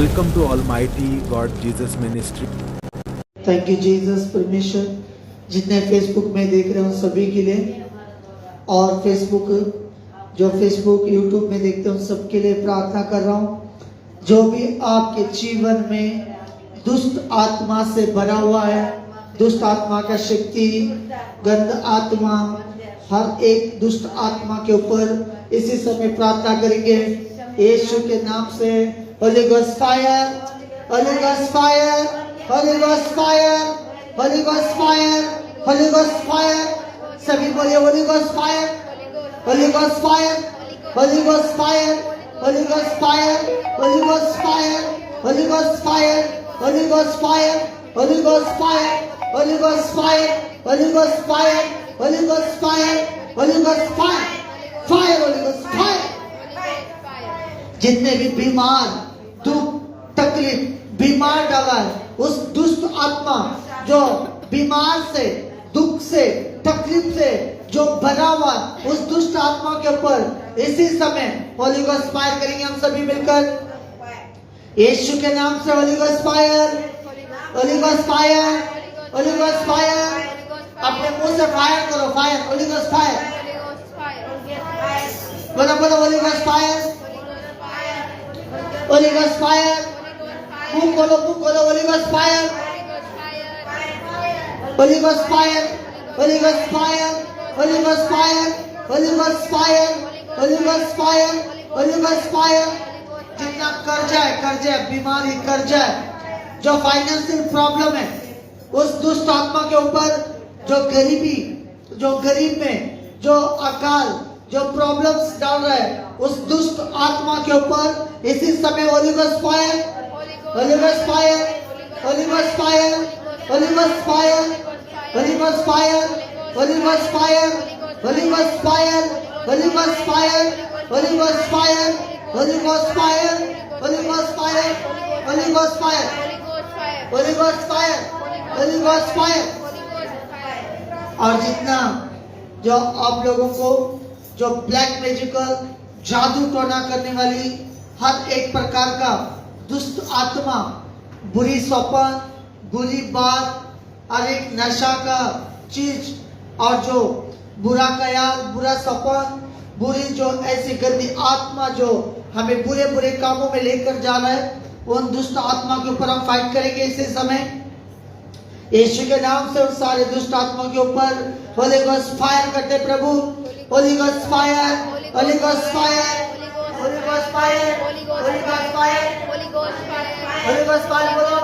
Welcome to Almighty God Jesus Ministry. Thank you Jesus. परमेश्वर जितने Facebook में देख रहे हो सभी के लिए, और फेसबुक यूट्यूब में देखते हो सबके लिए प्रार्थना कर रहा हूँ। जो भी आपके जीवन में दुष्ट आत्मा से भरा हुआ है, दुष्ट आत्मा का शक्ति, गंद आत्मा, हर एक दुष्ट आत्मा के ऊपर इसी समय प्रार्थना करेंगे यीशु के नाम से। Holi Ghost fire, Holy Ghost fire, Holy Ghost fire, Holy Ghost fire, Holy Ghost fire. सभी बोलिए Holi Ghost fire, Holy Ghost fire, Holy Ghost fire, Holy Ghost fire, Holy Ghost fire, Holy Ghost fire, Holy Ghost fire, Holy Ghost fire, Holy Ghost fire, Holy Ghost fire, Holy Ghost fire, Holy Ghost fire, fire, Holy Ghost fire. जितने भी बीमार, दुख, तकलीफ, बीमार डाला है, उस दुष्ट आत्मा जो बीमार से, दुख से, तकलीफ से जो भरा हुआ, उस दुष्ट आत्मा के ऊपर इसी समय होली गोस्ट फायर करेंगे हम सभी मिलकर यीशु के नाम से। Holi Ghost fire, Holy Ghost fire, Holy Ghost fire. अपने मुंह से फायर करो, फायर, होली गोस्ट फायर। बोलो बोलो Holi Ghost fire, Holy Ghost fire. मुंह खोलो, Holi Ghost fire, Holy Ghost fire, Holy Ghost fire, Holy Ghost fire, Holy Ghost fire, Holy Ghost fire, Holy Ghost fire. जितना कर्जा है, बीमारी, कर्जा है, जो फाइनेंशियल प्रॉब्लम है, उस दुष्ट आत्मा के ऊपर, जो गरीबी, जो गरीब में जो अकाल, जो प्रॉब्लम्स डाल रहा है, उस दुष्ट आत्मा के ऊपर इसी समय Holi Ghost fire, Holy Ghost fire, Holy Ghost fire, Holy Ghost fire, Holy Ghost fire, Holy Ghost fire, Holy Ghost fire, Holy Ghost fire, Holy Ghost fire, Holy Ghost fire, Holy Ghost fire, Holy Ghost fire, Holy Ghost fire, Holy Ghost fire. और जितना जो आप लोगों को जो black magical, जादू टोना करने वाली हर एक प्रकार का दुष्ट आत्मा, बुरी स्वप्न, बुरी बात, हर एक नशा का चीज, और जो बुरा ख्याल, बुरा स्वप्न, बुरी जो ऐसी गंदी आत्मा जो हमें बुरे बुरे कामों में लेकर जा रहा है, उन दुष्ट आत्मा के ऊपर हम फाइट करेंगे इसी समय यीशु के नाम से। उन सारे दुष्ट आत्मा के ऊपर होली गोस्ट फायर करते प्रभु। Holy Ghost fire, Holy Ghost fire, Holy Ghost fire, Holy Ghost fire, Holy Ghost fire, Holy Ghost fire बोलो।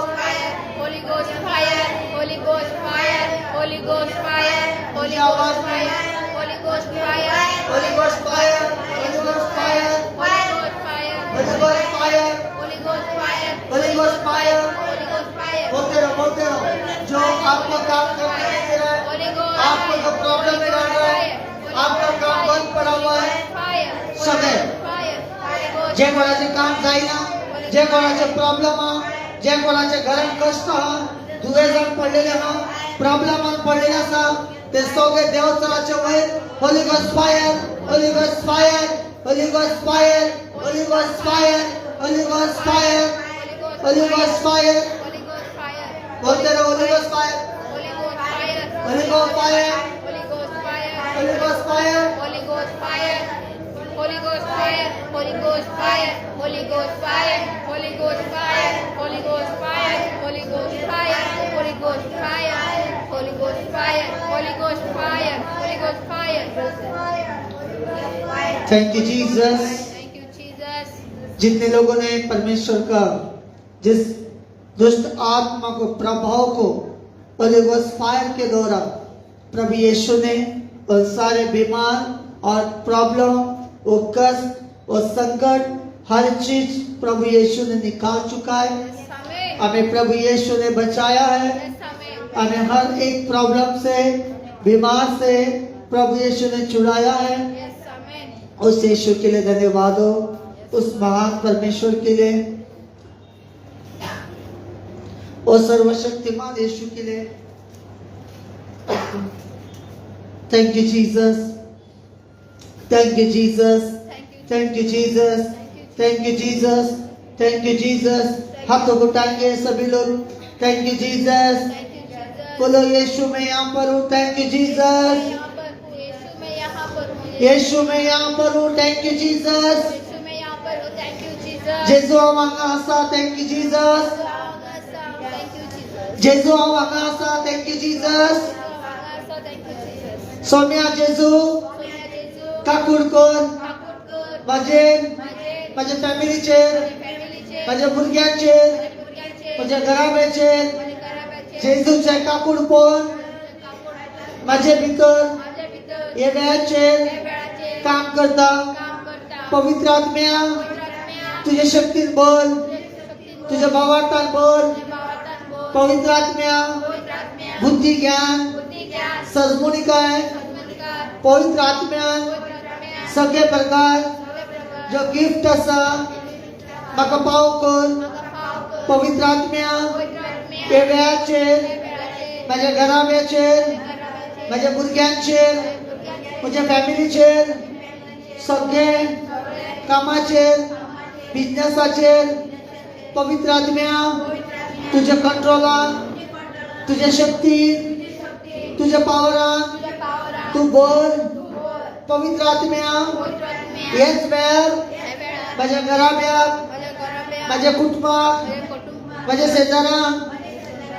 Holy Ghost fire, Holy Ghost fire, Holy Ghost fire, Holy Ghost fire, Holy Ghost fire, Holi Ghost fire, Holy Ghost fire, Holy Ghost fire, Holi Ghost fire, Holy Ghost fire, Holi Ghost fire. Holy Ghost fire, बोलते रहो। जो आपको काम करने नहीं दे रहा है, Holy Ghost आपको जो प्रॉब्लम में डाल रहा है, आपका काम बंद पड़ा हुआ है, fire, सगळे fire, Holy Ghost जे कोणाचे काम जाईना, जे कोणाचे प्रॉब्लेम हा, जे कोणाचे घरात कष्ट हा, दुवे जण पडलेले हा, प्रॉब्लेम पडलेले असा, ते सगळे देवचराचे वयर Holi Ghost fire, Holy Ghost fire, Holy Ghost fire, Holy Ghost fire, Holy Ghost fire, Holy Ghost fire. Holy Ghost fire, बोलते रहो Holi Ghost fire, Holy Ghost fire, Holi Ghost fire, Holy Ghost fire, Holi Ghost fire. Holy Ghost fire, Holy Ghost fire, Holy Ghost fire, Holy Ghost fire, Holy Ghost fire, Holy Ghost fire, Holy Ghost fire, Holy Ghost fire, Holy Ghost fire, Holy Ghost fire, Holy Ghost fire. Thank you Jesus. Thank you, Jesus. जितने लोगों ने परमेश्वर का जिस दुष्ट आत्मा को, प्रभाव को होली गोस्ट फायर के द्वारा प्रभु यीशु ने और सारे बीमार और प्रॉब्लम, वो कष्ट, वो संकट, हर चीज प्रभु यीशु ने निकाल चुका है। Yes, amen. हमें प्रभु यीशु ने बचाया है। Yes, amen. हमें हर एक प्रॉब्लम से, बीमार से प्रभु यीशु ने छुड़ाया है। Yes, amen. उस यीशु के लिए धन्यवाद हो, उस महान परमेश्वर के लिए, उस सर्वशक्तिमान यीशु के लिए। Thank you Jesus, thank you Jesus, Thank you, thank you Jesus, thank you Jesus. Thank you Jesus. हाथों को उठाएंगे सभी लोग। Thank you Jesus. Thank you Jesus. बोलो यीशु मैं यहाँ पर हूँ। Thank you Jesus. यहाँ पर हूँ, यीशु मैं यहाँ पर हूँ। यीशु मैं यहाँ पर हूँ। Thank you Jesus. यीशु मैं यहाँ पर हूँ। Thank you Jesus. जेजू आवांगासा। Thank you Jesus. Thank you Jesus. जेजू आवांगासा। Thank you Jesus. Thank you Jesus. सोम्या जेजू सोनिया जेजू, काकुडकर ठाकूरकर, माझे माझे माझ्या फॅमिलीचेर फॅमिलीचे, माझ्या भुरग्यांचेर माझ्या भुरग्यांचे, माझ्या घराब्याचेर माझ्या घराब्याचे, जेजूचे काकुडपण माझे भितर माझ्या भितर हे वेळाचेर या वेळाचे काम करता। काम करता. पवित्र आत्म्या पवित्रात्म्या, तुझ्या शक्तीत बोल, शक्तीत तुझ्या भावार्थात बोल। भावार्थात बोल. पवित्र आत्म्या पवित्रात्म्या, बुद्धी ज्ञान बुद्धी ज्ञान, सद्गुणिकाय सद्गुणकार, पवित्र आत्म्यान पवित्रात्म्या, सगळे प्रकार सगळे प्रकार, जो गिफ्ट आसा म्हाका पाव कर। म्हाका पाव कर. पवित्र आत्म्या पवित्रात्म्या, हे वेळाचेर या वेळाचे, माझ्या घराब्याचेर घराब्याचे, माझ्या भुरग्यांचेर भुरग्यांचे, माझ्या फॅमिलीचेर सगळे कामाचेर बिझनेसाचेर पवित्र आत्म्या तुझ्या कंट्रोलान तुझ्या शक्तीन तुझ्या पावरान तुझ्या पावरान, तू बोल। बोल. पवित्र आत्म्या पवित्रात्म्या, हेच वेळ या वेळात माझ्या घराब्याक माझ्या घराब्यात, माझ्या कुटुंबाक माझ्या कुटुंबात, माझ्या शेजारांक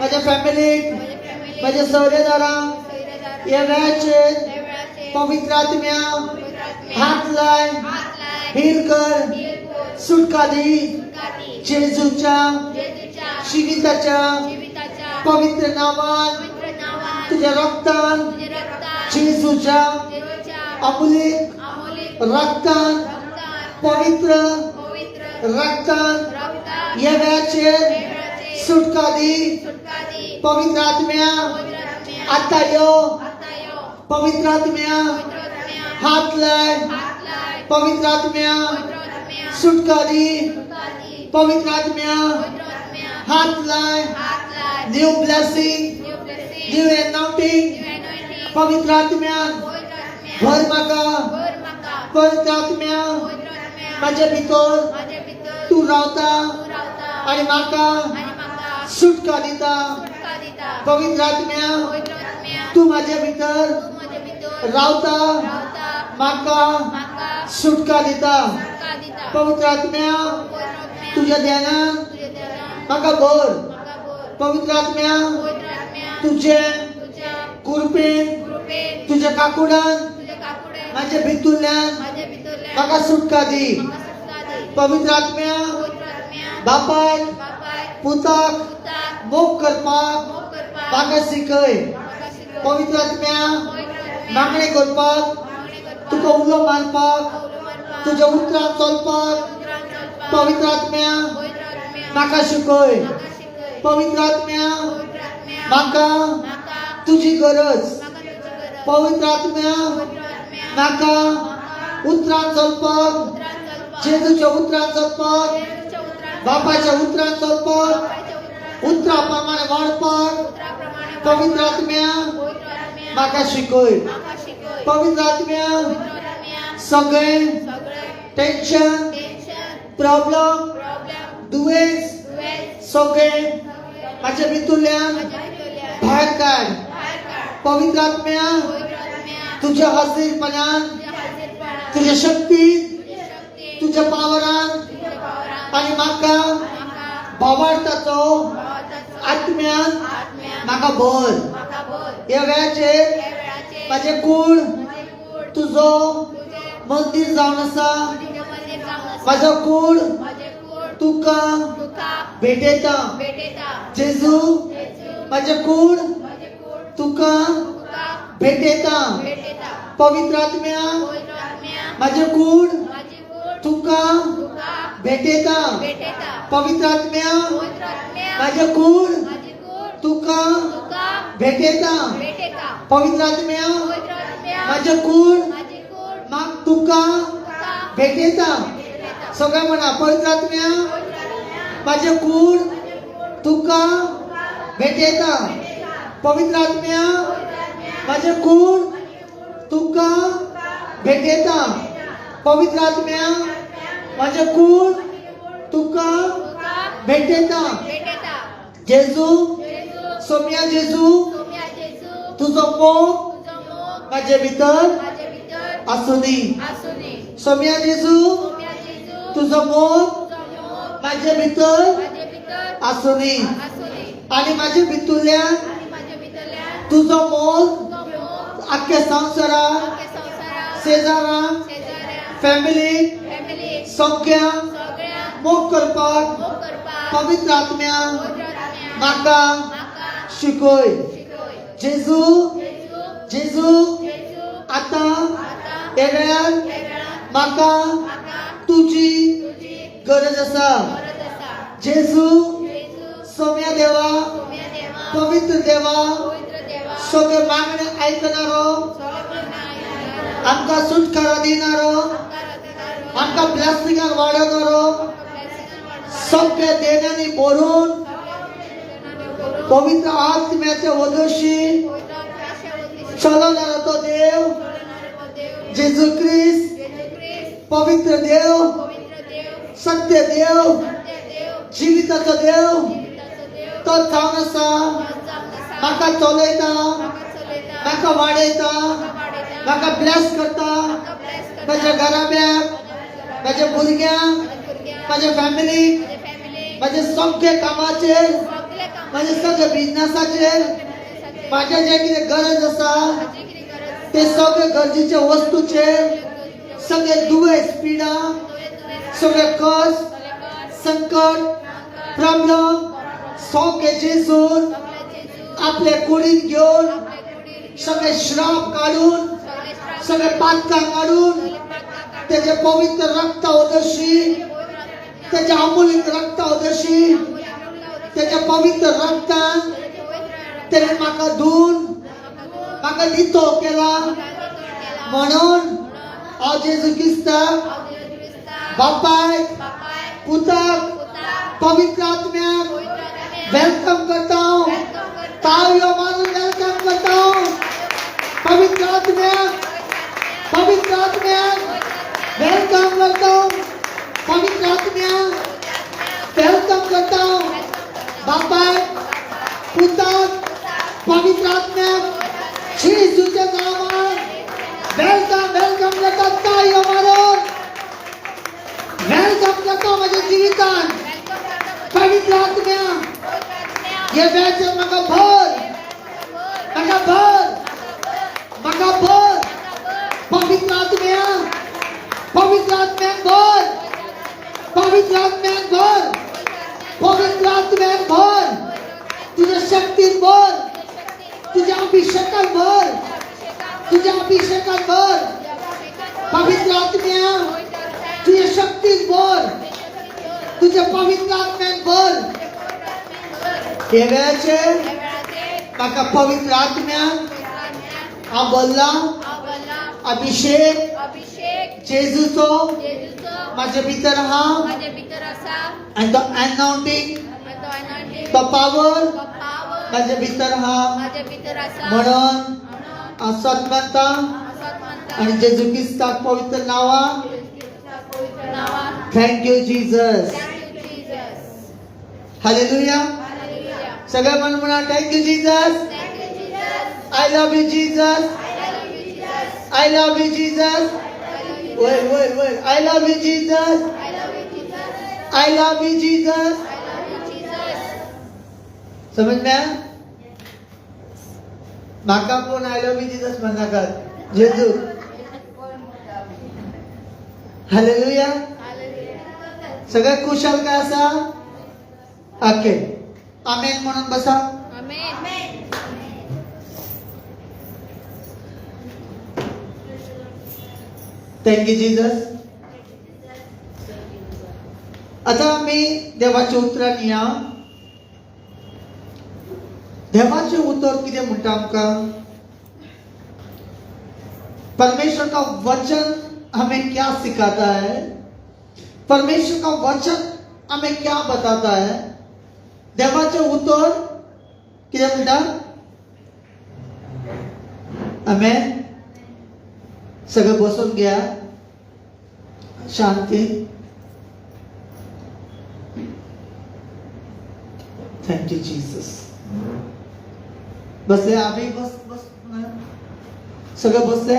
माझ्या फॅमिलीक माझ्या फॅमिलीत, माझ्या सोयरेदारांक सोयरेदारांत, या वेळाचेर या वेळाचे पवित्र आत्म्या पवित्रात्म्या, हात लाय हात लाय, हील कर हील कर, सुटका दी सुटकादी, जेजूच्या जेजूच्या शिविताच्या जीविताच्या पवित्र नावात पवित्र नावात, तुझ्या रक्तान तुझ्या रक्तात, जेजूच्या जेजूच्या अमूलिक अमोलिक रक्तान रक्तात, पवित्र पवित्र रक्तान रक्तात, या वेळाचेर या वेळाचे सुटका दी सुटकादी, पवित्र आत्म्या पवित्रात्म्या, आता यो आता यो, पवित्र आत्म्या पवित्रात्म्या, हात लाय हात लाय, पवित्र आत्म्या पवित्रात्म्या, सुटका दी सुटकादी, पवित्र आत्म्या पवित्रात्म्या, हात लाय हात लाय, new blessing new blessing, new anointing new anointing, पवित्र आत्म्या पवित्रात्म्या, भर म्हाका वर म्हाका, पवित्र आत्म्या पवित्रात्म्या, माझ्या भितर माझ्या भितर तू रावता तू रावता, आणि म्हाका आणि म्हाका सुटका दिता। सुटका दिता. पवित्र आत्म्या पवित्रात्म्या, तू माझ्या भितर तू माझ्या भितर रावता रावता, म्हाका म्हाका सुटका दिता। सुटका दिता. पवित्र आत्म्या पवित्रात्म्या, तुझ्या ध्यानान तुझ्या ध्यानात म्हाका भर। म्हाका बोल. पवित्र आत्म्या पवित्रात्म्या, तुझे तुझ्या कृपेन कृपेन, तुझ्या काकुडान तुझ्या काकुडेन, माझ्या भितुरल्यान माझ्या भितरल्या म्हाका सुटका दी। म्हाका सुटका दी. पवित्र आत्म्या पवित्रात्म्या, बापाय बापाय, पुताक पुताक मोग करपाक मोग करपाक म्हाका शिकय। म्हाका शिकय. पवित्र आत्म्या पवित्रात्म्या, मागणे करपाक मागणी करपाक, तुका उलो मारपाक कौल मारपाक, तुझ्या उतरात चलपाक उतरात चलपाक, पवित्र आत्म्या पवित्रात्म्या, म्हाका शिकय। म्हाका शिकय. पवित्र आत्म्या पवित्रात्म्या, म्हाका म्हाका तुझी गरज। म्हाका तुझी गरज. पवित्र आत्म्या पवित्रात्म्या, म्हाका म्हाका उतरात चलपाक उतरात चलपाक, जेजूच्या उतरात चलपाक जेजूच्या उतरात बापाच्या उतरात चलपाक बापायच्या उतरात उतराप्रमाणे वाढपाक उतराप्रमाणे पवित्र आत्म्या पवित्रात्म्या, म्हाका शिकय। म्हाका शिकय. पवित्र आत्म्या पवित्रात्म्या, सगळे सगळे टेन्शन टेन्शन, प्रॉब्लेम प्रॉब्लेम, दुयेंस दुयेंस, सगळे सगळे माझ्या भितुरल्यान माझ्या भितरल्या भायर काड। बाहेर काढ. पवित्र आत्म्या पवित्रात्म्या, तुझ्या हजीरपणान तुझ्या हाजीरपणात, तुझ्या शक्तीन तुझ्या शक्तीत, तुझ्या पावरान तुझ्या पावरात, आणि म्हाका म्हाका भावार्थाचो भावाचाच आत्म्यान आत्म्यान म्हाका भर। म्हाका बोल. या वेळाचेर या वेळाचे माझे कूळ माझे कूळ तुझो तुझे मंदिर जावन आसा। तुझे मंदिर जावन आसा. माझो कूळ माझे कूळ तुका तुका भेटयता। भेटयता. जेजू जेजू, माझे कूळ माझे कूळ तुका तुका भेटयता। भेटयता. पवित्र आत्म्या पवित्रात्म्या, माझे कूळ माझे कूळ तुका तुका भेटयता। भेटयता. पवित्र आत्म्या पवित्रात्म्या, माझे कूळ माझे कूळ तुका तुका भेटयता। भेटयता. पवित्र आत्म्या पवित्रात्म्या, माझे कूळ माझे कूळ माग तुका तुका भेटयता। भेटयता. सगळं म्हणा पवित्र आत्म्या पवित्रात्म्या, माझे कूळ माझे कूळ तुका भेटयता। पवित्र आत्म्या पवित्रात्म्या, माझे कूळ तुका भेटयता। पवित्र आत्म्या माझे कूळ तुका तुका भेटेता. भेटेता. जेजू, जेजू, सोम्या जेजू, सोम्या जेजू, तुझो मोग तुझो मोग माझ्या भितर माझे भितर असू दी. आसुनी. सोम्या जेजू, सोम्या जेजू, तुझो मोग तुझो मोग माझ्या भितर माझे भितर असू दी. आसुनी. आणि माझ्या भितुरल्या आणि माझ्या भितरल्या तुझो मोग तुझो मोग अख्ख्या संवसारात, अख्ख्या संवसारात, शेजारात, शेजाऱ्या, फॅमिलीत फॅमिली, सगळ्या सगळ्या मोग करपाक मोग करपाक पवित्र आत्म्या पवित्र आत्म्या म्हाका म्हाका शिकय. शिकय. जेजू, जेजू, जेजू, जेजू, आता आता ह्या वेळार या वेळात म्हाका म्हाका तुझी तुझी गरज आसा. गरज आसा. जेजू, जेजू, सोम्या देवा, सोम्या देवा, पवित्र देवा, पवित्र देवा, सगळे मागणे ऐकणारो, सगळ्यांना ऐकणारा, आमका सुटकारा दिनारो, आमकां रचणारो, आमका ब्लेसिंगान वाडवणारो, blessing वाढवणारो, सगळ्या देण्यानी भरून सगळ्यांना करून, पवित्र आत्म्याच्या वदोशी पवित्र आत्म्याच्या वतीने चलवणारा तो देव चलणारा तो देव, जेजू ख्रिस्त, जेजू ख्रिस्त, पवित्र देव, पवित्र देव, सत्य देव, सत्य देव, जीविताचो देव, जीविताचो देव, तो जावन आसा. तो जावन आसा. म्हाका चलयता, म्हाका चलयता, म्हाका वाडयता, म्हाका वाडयता, म्हाका ब्लेस करता. म्हाका bless करता, माझ्या घराब्याक, माझ्या भुरग्यांक, माझ्या भुरग्यांक, माझ्या फॅमिलीक, माझ्या फॅमिलीक, माझ्या सगळे कामाचेर, सगळे काम, माझ्या सगळे बिझनेसाचेर, सगळे माझ्या जे कितें गरज आसा माझी कितें गरज ते सगळे गरजेचे वस्तूचेर, सगळे दुयेंस पिडा, सगळे कस, संकट, प्रॉब्लेम सगळे जेजून आपले कुडीत घेऊन, सगळे श्राप काढून, सगळे पातकां काढून, त्याचे पवित्र रक्त उदर्शी, त्याच्या अमूल्य रक्त उदर्शी, त्याच्या पवित्र रक्तान त्याने म्हाका धुवून म्हाका नितो केला. म्हणून हांव जेजू क्रिस्ताक बापाय, पुताक, पवित्र आत्म्याक वेलकम करता. ताळयो मारून वेलकम करता. पवित्र आत्म्याक, पवित्र आत्म्याक वेलकम करता. पवित्र आत्म्याक वेलकम करता. बापाय, पुताक, पवित्र आत्म्याक जेजूच्या नावात वेलकम, वेलकम करता. ताळयो मारून वेलकम करता माझ्या जिवितान. पवित्र आत्म्या हे वेळाचेर म्हाका भर, म्हाका भर, म्हाका भर. पवित्र आत्म्या, पवित्र आत्म्याक भर, पवित्र आत्म्याक भर, पवित्र आत्म्याक भर. तुझ्या शक्तीत भर, तुझ्या अभिषेकात भर, तुझ्या अभिषेकात भर. पवित्र आत्म्या तुझ्या शक्तीत भर, तुझ्या पवित्र आत्म्यात भर. हे वेळाचेर म्हाका पवित्र आत्म्याक हांव बोल्ला अभिषेक अभिषेक जेजूचो जेजूचो माझ्या भितर आहा. माझ्या भितर आसा. आनी तो अनाउंटिंग, तो anointing, तो पावर तो power माझ्या भितर आहा. माझ्या भितर आसा. म्हणून म्हणून हांव सतमंता असत म्हणटा आनी जेजू क्रिस्ताक पवित्र नांवा पवित्र नावात thank you Jesus. Thank you, Jesus. Hallelujah. Hallelujah. सगळे म्हणा thank you Jesus. Thank you, Jesus. I love you Jesus. I love you, Jesus. I love you Jesus. I love you, वय वय वय I love you Jesus. I love you, Jesus. I love you Jesus. I love you, Jesus. समझ में आया? म्हाका कोण I love you Jesus म्हणनाकात. Jeju. Hallelujah. Hallelujah. सगळे कुशल काय असा? ओके. आमेन म्हणून बसा. Amen. Thank you Jesus. आता मी देवाच्या उतरान या. देवाचे उतर कितें म्हणटा आमकां? परमेश्वर का वचन हमें क्या सिखाता है? परमेश्वर का वचन हमें क्या बताता है? देवाचे उतर कितें म्हणटा? आमेन. सगळे बसून घ्या. शांती. Thank you Jesus. बसले आम्ही बस बस सगळं बसले.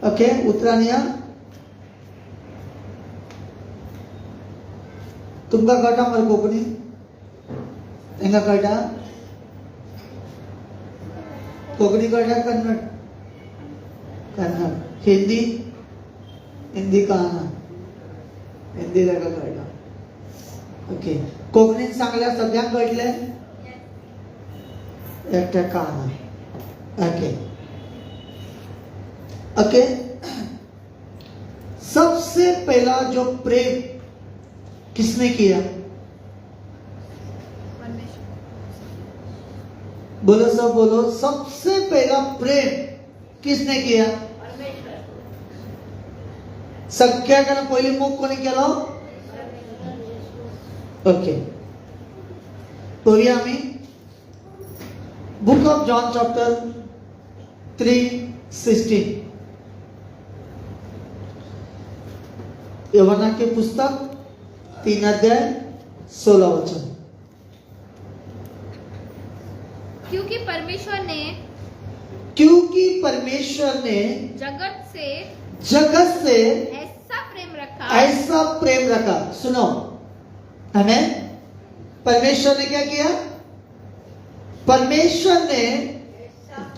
ओके उतरान या. तुमका कळटा मरे कोंकणी? तांकां कळटा? कोंकणी कळटा? कन्नड? कन्नड. हिंदी? हिंदी कळना. हिंदी ताका कळटा. ओके कोंकणीन सांगल्यार सगळ्यांक कळटले? एकट्याक कळना. Okay okay. सबसे पहला जो प्रेम किसने किया? बोलो सब बोलो. सबसे पहला प्रेम किसने किया? सगळ्याकडे पहिली मोग कोणी केलो? ओके पळोवया आमी बुक ऑफ जॉन चॅप्टर 3:16. यूहन्ना के पुस्तक 3:16. क्योंकि परमेश्वर ने जगत से ऐसा प्रेम रखा. सुनो हमें परमेश्वर ने क्या किया? परमेश्वर ने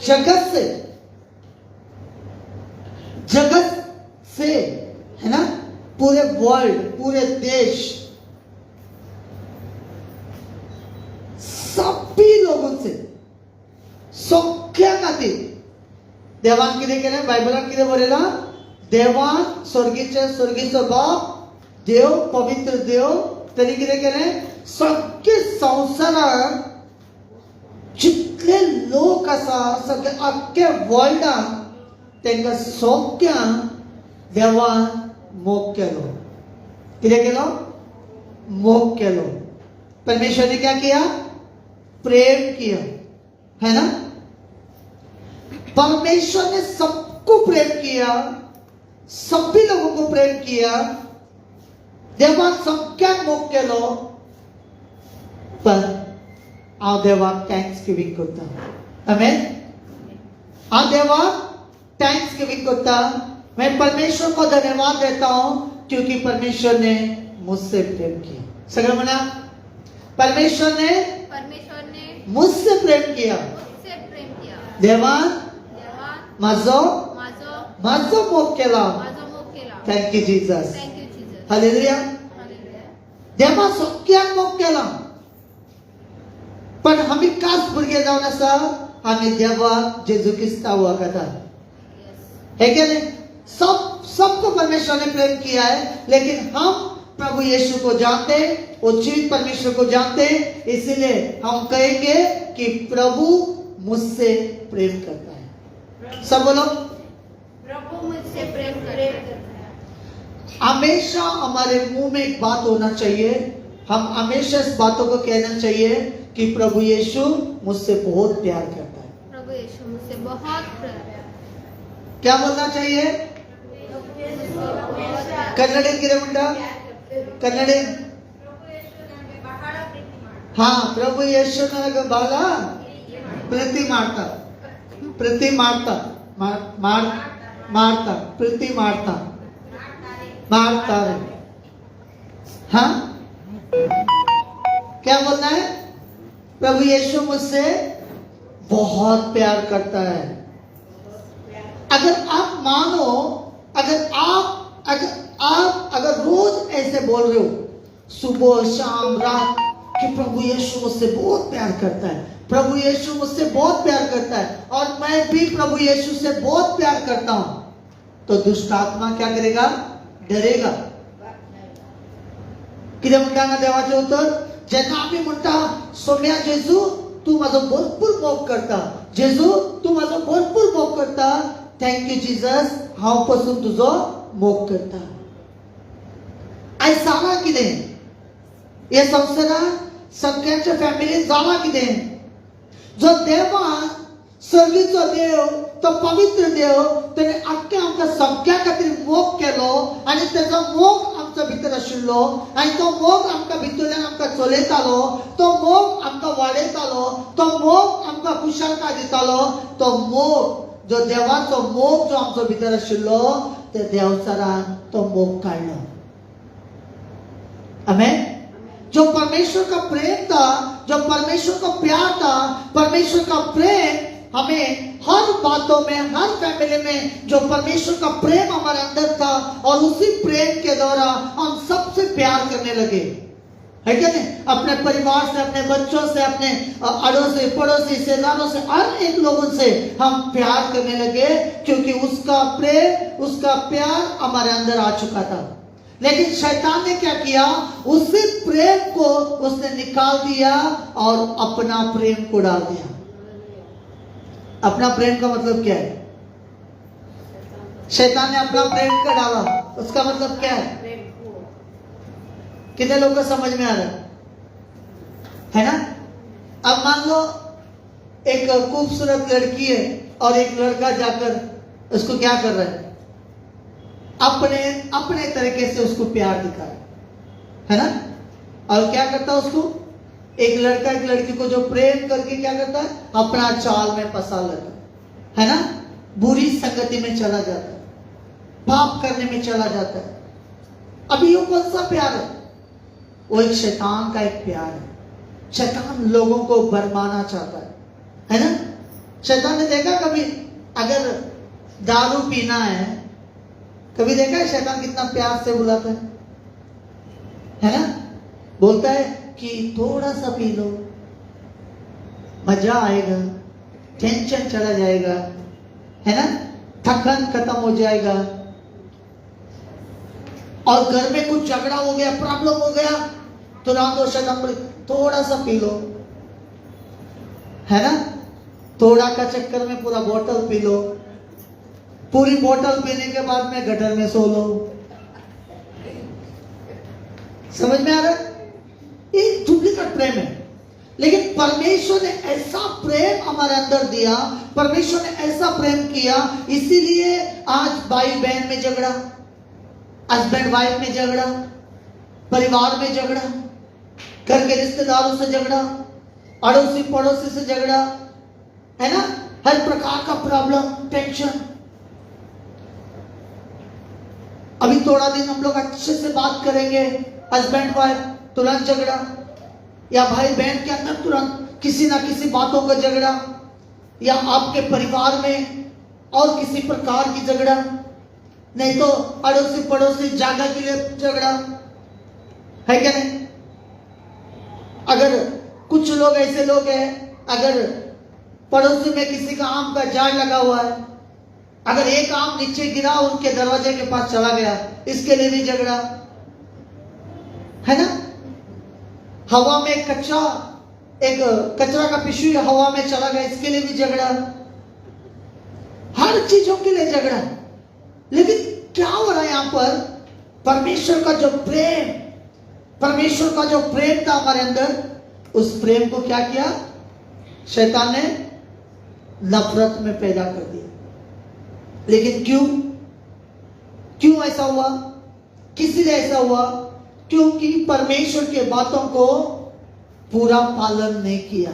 जगत से है ना, पूरे वर्ल्ड पूरे देश सभी लोगों से सौख्या खातीर देवान कितें केलें? बायबलान कितें बरयलां? देवान स्वर्गीचो बाप देव पवित्र देव तरी कितें केलें? सगळे संवसारान जितले लोक आसा सगळे आख्खे वर्ल्डान तांकां सगळ्यांक देवान मोग केलो. कितें केलो? मोग केलो. परमेश्वर ने क्या किया? प्रेम किया, है ना. परमेश्वर ने सबको प्रेम किया, सभी लोगों को प्रेम किया. देवान सगळ्यांक मोग केलो. पण हांव देवाक थँक्स गिविंग करता. आमेन. हांव देवाक थैंक्स गिविंग करता. मैं परमेश्वर को धन्यवाद देता हूं क्योंकि परमेश्वर ने मुझसे प्रेम किया. सगळे म्हणा परमेश्वर ने मुझसे प्रेम किया. देवान माझो मोग केला. Thank you Jesus. हालेलुया. देवान सगळ्यांक मोग केला. पण आम्ही काच भुरगे जावन आसा आम्ही देवाक जेजू क्रिस्ता वळखता. है क्या नहीं? सबको परमेश्वर ने प्रेम किया है, लेकिन हम प्रभु यीशु को जानते, वो जीवित परमेश्वर को जानते, इसीलिए हम कहेंगे कि प्रभु मुझसे प्रेम करता है. सब बोलो प्रभु मुझसे प्रेम करता है. हमेशा हमारे मुंह में एक बात होना चाहिए. हम हमेशा इस बातों को कहना चाहिए कि प्रभु यीशु मुझसे बहुत प्यार करता है. प्रभु यीशु मुझसे बहुत प्यार. क्या बोलना चाहिए? कन्नडीत किती म्हणता? कन्नडीत हाँ प्रभु यीशु ನನಗೆ ಬಹಳ ಪ್ರೀತಿ ಮಾಡ್ತಾ. ಪ್ರೀತಿ ಮಾಡ್ತಾ ಪ್ರೀತಿ ಮಾಡ್ತಾರೆ. हाँ क्या बोलना है? प्रभु यीशु मुझसे बहुत प्यार करता है. अगर आप मानो, अगर रोज ऐसे बोल रहे हो सुबह शाम रात कि प्रभु यीशु मुझसे बहुत प्यार करता है, प्रभु यीशु मुझसे बहुत प्यार करता है और मैं भी प्रभु यीशु से बहुत प्यार करता हूं, तो दुष्ट आत्मा क्या करेगा? डरेगा. किती म्हणता ना देवाचे उत्तर? जेव्हा आम्ही म्हणता सोम्या जेजू तू माझं भरपूर मोग करता, जेजू तू माझं भरपूर मोग करता, थँक्यू जीसस हांव पासून तुजो मोग करता. आयज जाणा कितें हे संवसारान सगळ्यांच्या फॅमिलीन जाणा कितें? जो देवान सर्गीचो देव तो पवित्र देव त्याने आख्या आमकां सगळ्या खातीर मोग केलो आणि त्याचा मोग आमच्या भितर आशिल्लो आनी तो मोग आमकां भितरल्यान आमकां चलयतालो, तो मोग आमकां वाडयतालो, तो मोग आमकां कुशळटाय दितालो, तो मोग जो देवाचो मोग जो आमचो भितर आशिल्लो ते देवचारान तो मोग काडलो. आमेन. जो परमेश्वर का प्रेम था, जो परमेश्वर का प्यार था, परमेश्वर का प्रेम हमें हर बातों में, हर फैमिली में जो परमेश्वर का प्रेम हमारे अंदर था और उसी प्रेम के द्वारा हम सबसे प्यार करने लगे. है क्या नहीं? अपने परिवार से, अपने बच्चों से, अपने अड़ोसी पड़ोसी रिश्तेदारों से, हर एक लोगों से हम प्यार करने लगे क्योंकि उसका प्रेम, उसका प्यार हमारे अंदर आ चुका था. लेकिन शैतान ने क्या किया? उसी प्रेम को उसने निकाल दिया और अपना प्रेम को डाल दिया. अपना प्रेम का मतलब क्या है? शैतान ने अपना प्रेम का डाला, उसका मतलब क्या है? कितने लोगों को समझ में आ रहा है ना? अब मान लो एक खूबसूरत लड़की है और एक लड़का जाकर उसको क्या कर रहा है? अपने अपने तरीके से उसको प्यार दिखा है ना? और क्या करता है उसको? एक लड़का एक लड़की को जो प्रेम करके क्या करता है? अपना चाल में फंसा लेता है ना? बुरी संगति में चला जाता है, पाप करने में चला जाता है. अभी वो कौन सा प्यार है? वो एक शैतान का एक प्यार है. शैतान लोगों को बरमाना चाहता है ना? शैतान ने देखा कभी अगर दारू पीना है, कभी देखा है शैतान कितना प्यार से बुलाता है ना? बोलता है कि थोड़ा सा पी लो, मजा आएगा, टेंशन चला जाएगा, है ना? थकान खत्म हो जाएगा. और घर में कुछ झगड़ा हो गया, प्रॉब्लम हो गया, तो राम शैतान बोले थोड़ा सा पी लो, है ना? थोड़ा का चक्कर में पूरा बोतल पी लो, पूरी बोतल पीने के बाद में गटर में सो लो. समझ में आ रहा है? ये डुप्लीकेट प्रेम है. लेकिन परमेश्वर ने ऐसा प्रेम हमारे अंदर दिया, परमेश्वर ने ऐसा प्रेम किया, इसीलिए आज भाई बहन में झगड़ा, हस्बैंड वाइफ में झगड़ा, परिवार में झगड़ा, घर के रिश्तेदारों से झगड़ा, अड़ोसी पड़ोसी से झगड़ा, है ना? हर प्रकार का प्रॉब्लम, टेंशन. अभी थोड़ा दिन हम लोग अच्छे से बात करेंगे, हस्बैंड वाइफ तुरंत झगड़ा, या भाई बहन के अंदर तुरंत किसी ना किसी बातों का झगड़ा, या आपके परिवार में और किसी प्रकार की झगड़ा, नहीं तो अड़ोसी पड़ोसी जगह के लिए झगड़ा, है क्या नहीं? अगर कुछ लोग ऐसे लोग हैं, अगर पड़ोसी में किसी का आम का झाड़ लगा हुआ है, अगर एक आम नीचे गिरा उनके दरवाजे के पास चला गया, इसके लिए भी झगड़ा, है ना? हवा में एक कचरा का पिशवी हवा में चला गया, इसके लिए भी झगड़ा. हर चीजों के लिए झगड़ा. लेकिन क्या हो रहा है यहां पर? परमेश्वर का जो प्रेम, परमेश्वर का जो प्रेम था हमारे अंदर, उस प्रेम को क्या किया? शैतान ने नफरत में पैदा कर दिया. लेकिन क्यों ऐसा हुआ? किस लिए ऐसा हुआ? क्योंकि परमेश्वर के बातों को पूरा पालन नहीं किया.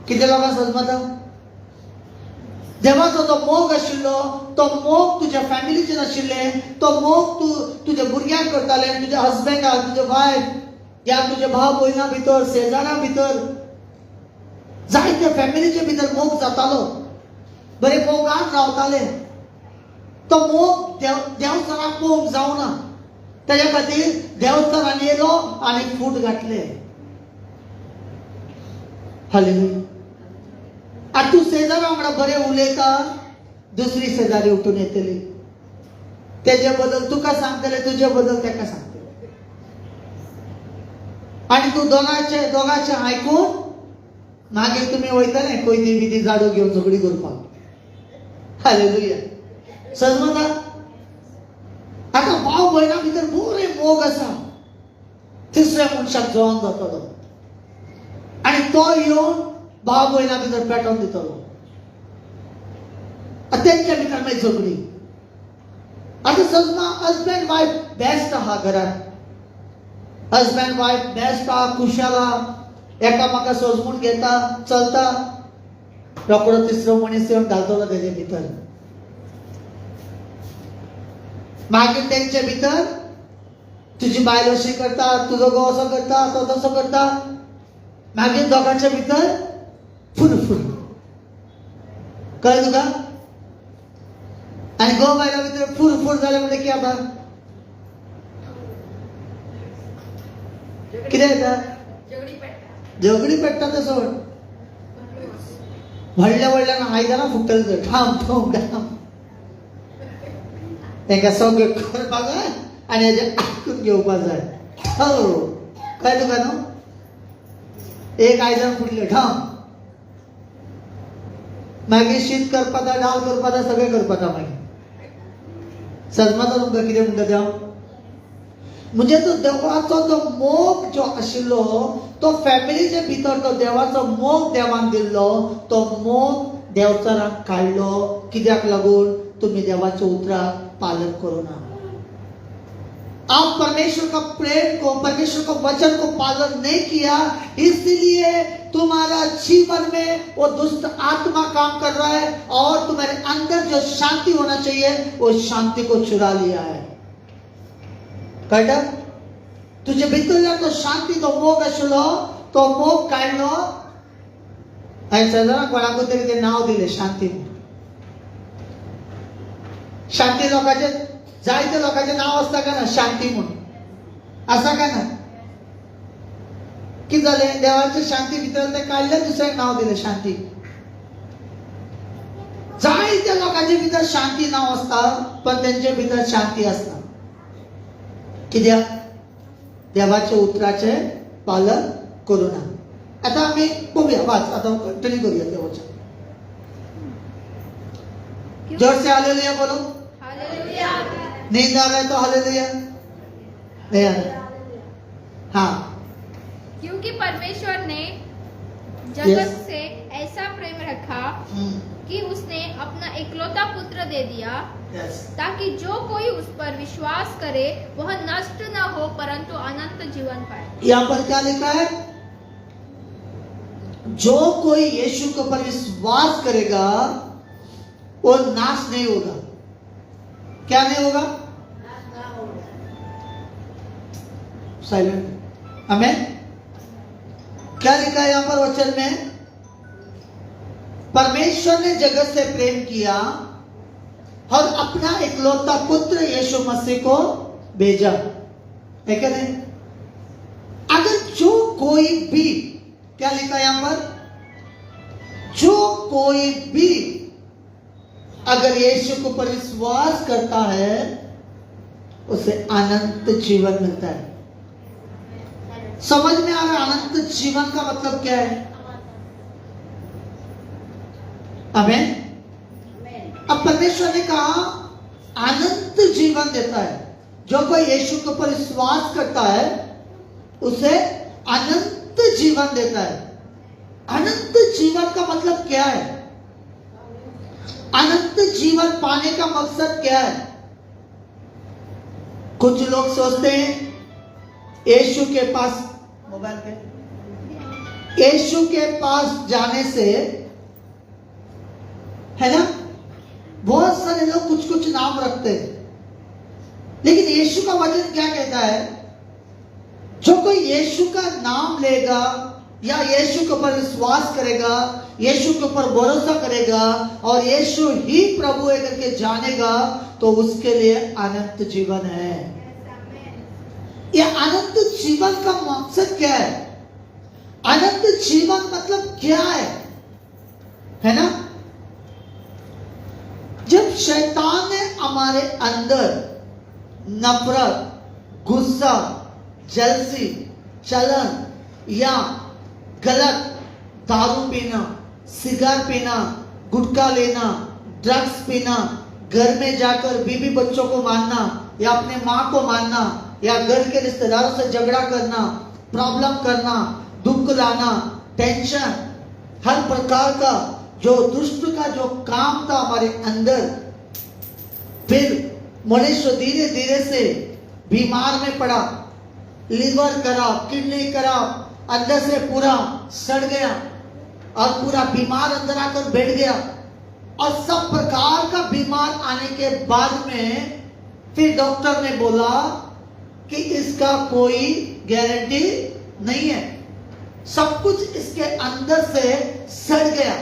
किती लोकांना समजता? देवाचो तो मोग आशिल्लो, तो मोग तुझ्या फॅमिलीचे नाशिल्ले, तो मोग तू तुझ्या भुरग्यांक करताले, तुझ्या हस्बँडाक, तुझ्या वायफ, या तुझ्या भाव भयणा भितर, शेजाऱ्या भितर, जायत्या फॅमिलीचे भितर मोग जातालो. बरे मोगान रावताले. तो मोग देवचाराक मोग जावना. त्याच्या खातीर देवचारान येलो आनी फूट घातले. हालेलुया. आता तू शेजारा वांगडा बरे उलयता, दुसरी शेजारी उठून येतली, तेजे बद्दल तुका सांगतले, तुझे बद्दल तेका सांगतले, आणि तू दोगांचे आयकून मागीर तुम्ही वयतले कोयती बिती झाडू घेवन झगडी करपाक. हालेलुया. समजता? आता भाव भयणा भितर बरे मोग आसा. तिसऱ्या मनशाक जळोन जातलो आणि तो येवन भाव भयणा भितर पेटोवन दितलो. त्यांच्या भितर मागीर झगडी. आता समजा हजबंड वाईफ बेस्ट आहा घरात, हजबंड वाईफ बेस्ट आहा, खुशाल आहा, एकामेका समजून घेता चलता, रोकडो तिसरो मनीस येवन घालतलो तेजे भितर. मागीर तेंचे भितर तुजी बायल अशी करता, तुजो घोव असो करता, तो तसो करता, मागीर दोगांच्या भितर फुरफुर. कळ्ळें तुका? आनी घोव बायला भितर फुरफुर जाले म्हणजे कितें जाता? कितें जाता? झगडी पेट्टा तें सोड. व्हडल्या व्हडल्यान आयदनां फुट्टली तर ठाम ठोम ठाम. तांकां सगळें करपाक जाय आनी हेजें आयकून घेवपाक जाय. हो कळ्ळें तुका न्हू? एक आयदन फुटलें ठाम, मागीर शीत करपाचा, डाळ करपाचा, सगळें करपाचा. मागीर समजता तुमकां कितें म्हणटा तें? म्हणजे तो देवाचो जो मोग जो आशिल्लो तो फॅमिलीचे भितर, तो देवाचो मोग देवान दिल्लो, तो मोग देवचाराक काडलो. कित्याक लागून? तुम्ही देवाच्या उतराक पालन करो ना. आप परमेश्वर का प्रेम को, परमेश्वर का वचन को पालन नहीं किया, इसलिए तुम्हारा जीवन में वो दुष्ट आत्मा काम कर रहा है और तुम्हारे अंदर जो शांति होना चाहिए वो शांति को चुरा लिया है. कळटा? तुझे भितर तो शांती, तो मोग आशिल्लो, तो मोग काडलो आनी सदां कोणाक तरी ते नांव दिलें शांती. शांती लोकांचे जायते लोकांचे नाव आसता काय ना शांती म्हणून, आसा काय ना? कितें जालें? देवाचे शांती भितर ते काडले, दुसऱ्याक नाव दिलें शांती. जायत्या लोकांचे भितर शांती नाव आसता, पण तेंचे भितर शांती आसना. कित्याक? देवाचे उतराचे पालन करू ना. आता आमी पळोवया, वाच आता कंटिन्यू करूया देवाचें. जोर से हालेलुया बोलो. हालेलुया. नींद आ रहा है तो हालेलुया नहीं आ रहा? हाँ. क्योंकि परमेश्वर ने जगत से ऐसा प्रेम रखा कि उसने अपना इकलौता पुत्र दे दिया, ताकि जो कोई उस पर विश्वास करे वह नष्ट न हो परंतु अनंत जीवन पाए. यहाँ पर क्या लिखा है? जो कोई यीशु के ऊपर विश्वास करेगा वो नाश नहीं होगा. क्या नहीं होगा? साइलेंट. हमें क्या लिखा है यहाँ पर वचन में? परमेश्वर ने जगत से प्रेम किया और अपना इकलौता पुत्र यीशु मसीह को भेजा. है क्या नहीं? अगर जो कोई भी, क्या लिखा है यहाँ पर? जो कोई भी अगर यीशु के ऊपर विश्वास करता है उसे अनंत जीवन मिलता है. समझ में आ रहा अनंत जीवन का मतलब क्या है? आमीन. अब परमेश्वर ने कहा अनंत जीवन देता है. जो कोई यीशु के ऊपर विश्वास करता है उसे अनंत जीवन देता है. अनंत जीवन का मतलब क्या है? अनंत जीवन पाने का मकसद क्या है? कुछ लोग सोचते हैं यीशु के पास, मोबाइल पे, यीशु के पास जाने से, है ना, बहुत सारे लोग कुछ कुछ नाम रखते हैं, लेकिन यीशु का वचन क्या कहता है? जो कोई यीशु का नाम लेगा या यीशु के ऊपर विश्वास करेगा, यीशु के ऊपर भरोसा करेगा और यीशु ही प्रभु है करके जानेगा तो उसके लिए अनंत जीवन है. यह अनंत जीवन का मकसद क्या है? अनंत जीवन मतलब क्या है ना? जब शैतान ने हमारे अंदर नफरत, गुस्सा, जलसी, चलन या गलत दारू पीना, सिगार पीना, गुटखा लेना, ड्रग्स पीना, घर में जाकर बीवी बच्चों को मारना या अपने माँ को मारना या घर के रिश्तेदारों से झगड़ा करना, प्रॉब्लम करना, दुख लाना, टेंशन, हर प्रकार का जो दुष्ट का जो काम था हमारे अंदर, फिर मनुष्य धीरे धीरे से बीमार में पड़ा, लीवर खराब, किडनी खराब, अंदर से पूरा सड़ गया और पूरा बीमार अंदर आकर बैठ गया। और सब प्रकार का बीमार आने के बाद में फिर डॉक्टर ने बोला कि इसका कोई गारंटी नहीं है, सब कुछ इसके अंदर से सड़ गया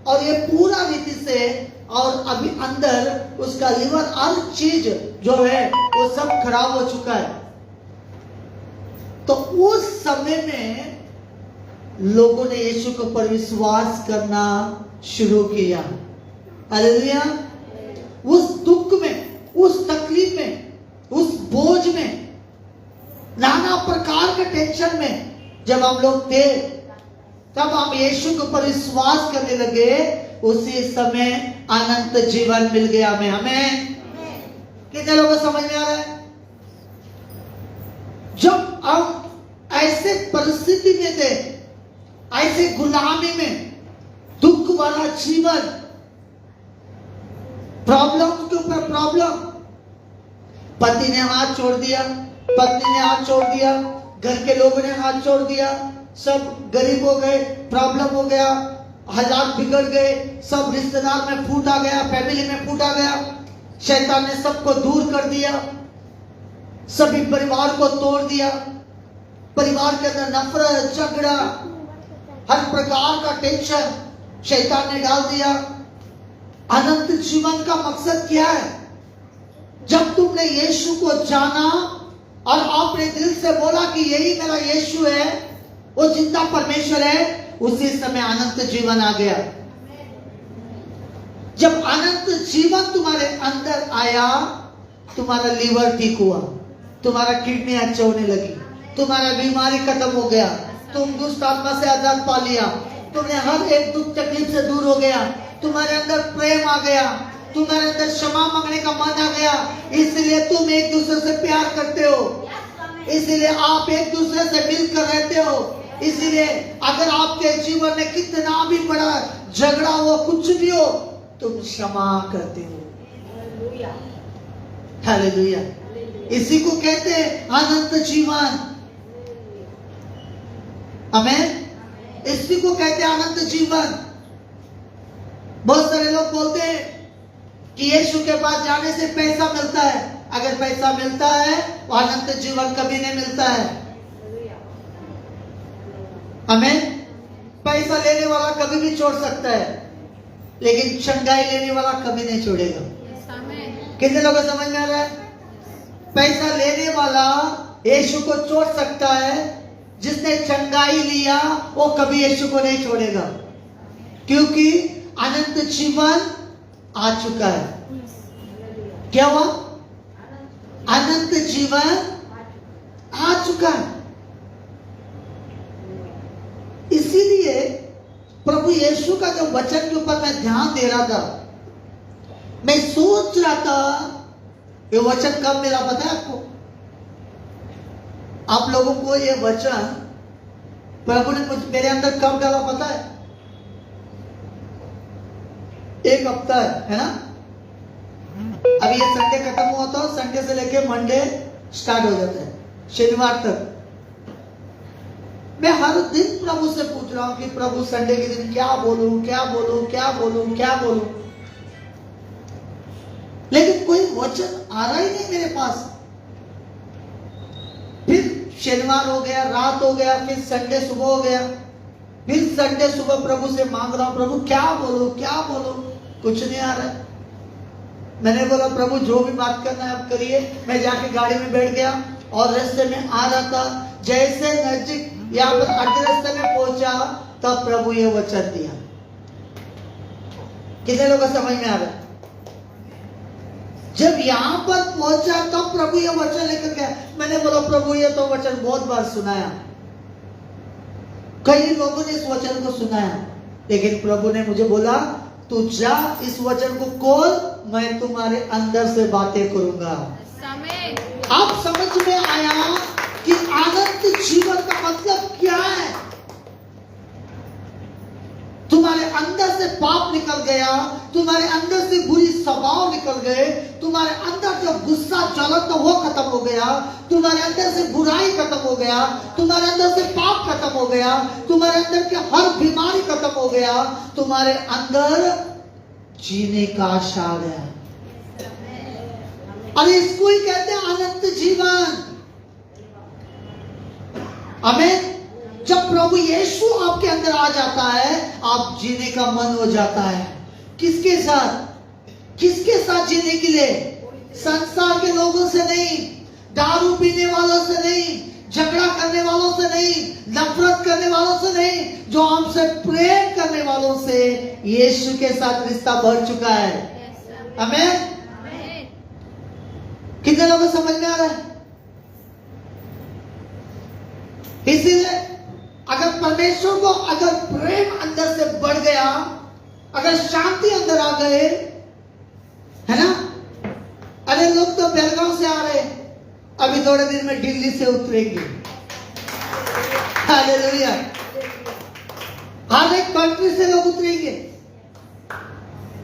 और ये पूरा रीति से, और अभी अंदर उसका लीवर हर चीज जो है वो सब खराब हो चुका है। तो उस समय में लोगों ने यीशु के ऊपर विश्वास करना शुरू किया। हालेलुया। उस दुख में, उस तकलीफ में, उस बोझ में, नाना प्रकार के टेंशन में जब हम लोग थे, तब हम यीशु के ऊपर विश्वास करने लगे, उसी समय अनंत जीवन मिल गया हमें। कितने लोगों को समझ में आ रहा है? जब हम ऐसे परिस्थिति में थे, ऐसे गुलामी में, दुख वाला जीवन, प्रॉब्लम के ऊपर प्रॉब्लम, पति ने हाथ छोड़ दिया, पत्नी ने हाथ छोड़ दिया, घर के लोगों ने हाथ छोड़ दिया, सब गरीब हो गए, प्रॉब्लम हो गया, हालात बिगड़ गए, सब रिश्तेदार में फूट आ गया, फैमिली में फूट आ गया, शैतान ने सबको दूर कर दिया, सभी परिवार को तोड़ दिया, परिवार के अंदर नफरत, झगड़ा, हर प्रकार का टेंशन शैतान ने डाल दिया। अनंत जीवन का मकसद क्या है? जब तुमने यीशु को जाना और अपने दिल से बोला कि यही मेरा यीशु है, वो जिंदा परमेश्वर है, उसी समय अनंत जीवन आ गया। जब अनंत जीवन तुम्हारे अंदर आया, तुम्हारा लीवर ठीक हुआ, तुम्हारा किडनी अच्छा होने लगी, तुम्हारा बीमारी खत्म हो गया, तुम दुष्ट आत्मा से आजाद पा लिया, तुमने हर एक दुख तकलीफ से दूर हो गया, तुम्हारे अंदर प्रेम आ गया, तुम्हारे अंदर क्षमा मांगने का मन आ गया, इसलिए तुम एक दूसरे से प्यार करते हो, इसलिए आप एक दूसरे से मिलकर रहते हो, इसलिए अगर आपके जीवन में कितना भी बड़ा झगड़ा हो, कुछ भी हो, तुम क्षमा करते हो। हालेलुया। इसी को कहते हैं अनंत जीवन। आमेन। इसी को कहते हैं अनंत जीवन। बहुत सारे लोग बोलते हैं कि यीशु के पास जाने से पैसा मिलता है। अगर पैसा मिलता है तो अनंत जीवन कभी नहीं मिलता है। आमेन। पैसा लेने वाला कभी भी छोड़ सकता है, लेकिन चंगाई लेने वाला कभी नहीं छोड़ेगा। कितने लोगों को समझ में आ रहा है? पैसा लेने वाला यीशु को छोड़ सकता है, जिसने चंगाई लिया वो कभी यीशु को नहीं छोड़ेगा, क्योंकि अनंत जीवन आ चुका है। क्या हुआ? अनंत जीवन आ चुका है। इसीलिए प्रभु यीशु का जो वचन के ऊपर मैं ध्यान दे रहा था, मैं सोच रहा था ये वचन कब मिला, पता है आपको? आप लोगों को ये वचन प्रभु ने मेरे अंदर कब डाला पता है? एक हफ्ता है ना? अभी ये संडे खत्म हुआ था, संडे से लेके मंडे स्टार्ट हो जाता है, शनिवार तक। मैं हर दिन प्रभु से पूछ रहा हूं कि प्रभु संडे के दिन क्या बोलूं, क्या बोलूं, क्या बोलूं, क्या बोलूं, लेकिन कोई वचन आ रहा ही नहीं मेरे पास। फिर शनिवार हो गया, रात हो गया, फिर संडे सुबह हो गया, फिर संडे सुबह प्रभु से मांग रहा हूं, प्रभु क्या बोलूं, क्या बोलूं, कुछ नहीं आ रहा है। मैंने बोला प्रभु जो भी बात करना है आप करिए। मैं जाके गाड़ी में बैठ गया और रास्ते में आ रहा था, जैसे नजदीक यहाँ पर अर्ध रास्ते में पहुंचा तब प्रभु ये वचन दिया। कितने लोगों को समझ में आ रहा है? जब यहाँ पर पहुंचा तब प्रभु ये वचन लेकर गया। मैंने बोला प्रभु ये तो वचन बहुत बार सुनाया, कई लोगों ने इस वचन को सुनाया, लेकिन प्रभु ने मुझे बोला तू जा इस वचन को खोल, मैं तुम्हारे अंदर से बातें करूंगा। अब समझ में आया कि अनंत जीवन का मतलब क्या है। तुम तुम्हारे अंदर से पाप निकल गया, तुम्हारे अंदर से बुरी स्वभाव निकल गए, तुम्हारे अंदर जो गुस्सा जलन वो खत्म हो गया, तुम्हारे अंदर से बुराई खत्म हो गया, तुम्हारे अंदर से पाप खत्म हो गया, तुम्हारे अंदर के हर बीमारी खत्म हो गया, तुम्हारे अंदर जीने का आशा आ गया। अरे इसको ही कहते हैं अनंत जीवन। आमीन। जब प्रभु यीशु आपके अंदर आ जाता है, आप जीने का मन हो जाता है। किसके साथ? किसके साथ जीने के लिए? संसार के लोगों से नहीं, दारू पीने वालों से नहीं, झगड़ा करने वालों से नहीं, नफरत करने वालों से नहीं, जो हमसे प्रेम करने वालों से यीशु के साथ रिश्ता बढ़ चुका है। आमीन। कितने लोगों को समझ में आ रहा है? इसीलिए अगर परमेश्वर को अगर प्रेम अंदर से बढ़ गया, अगर शांति अंदर आ गए, है ना? अरे लोग तो बेलगांव से आ रहे, अभी थोड़े दिन में दिल्ली से उतरेंगे। हालेलुया। हर एक कंट्री से लोग उतरेंगे।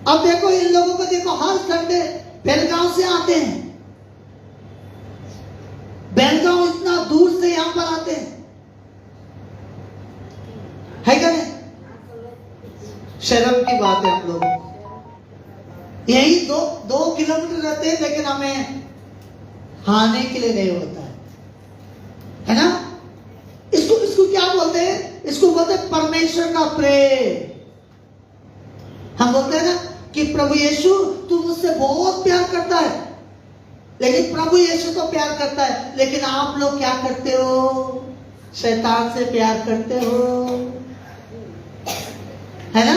अब देखो इन लोगों को देखो, हर संडे बेलगांव से आते हैं। बेलगांव इतना दूर से यहां पर आते हैं, है क्या नहीं? शर्म की बात है हम लोग। यही 2 किलोमीटर रहते हैं, लेकिन हमें खाने के लिए नहीं होता है ना? इसको क्या बोलते हैं? इसको बोलते हैं परमेश्वर का प्रेम। हम बोलते हैं ना कि प्रभु यीशु तू मुझसे बहुत प्यार करता है, लेकिन प्रभु यीशु तो प्यार करता है, लेकिन आप लोग क्या करते हो? शैतान से प्यार करते हो, है ना?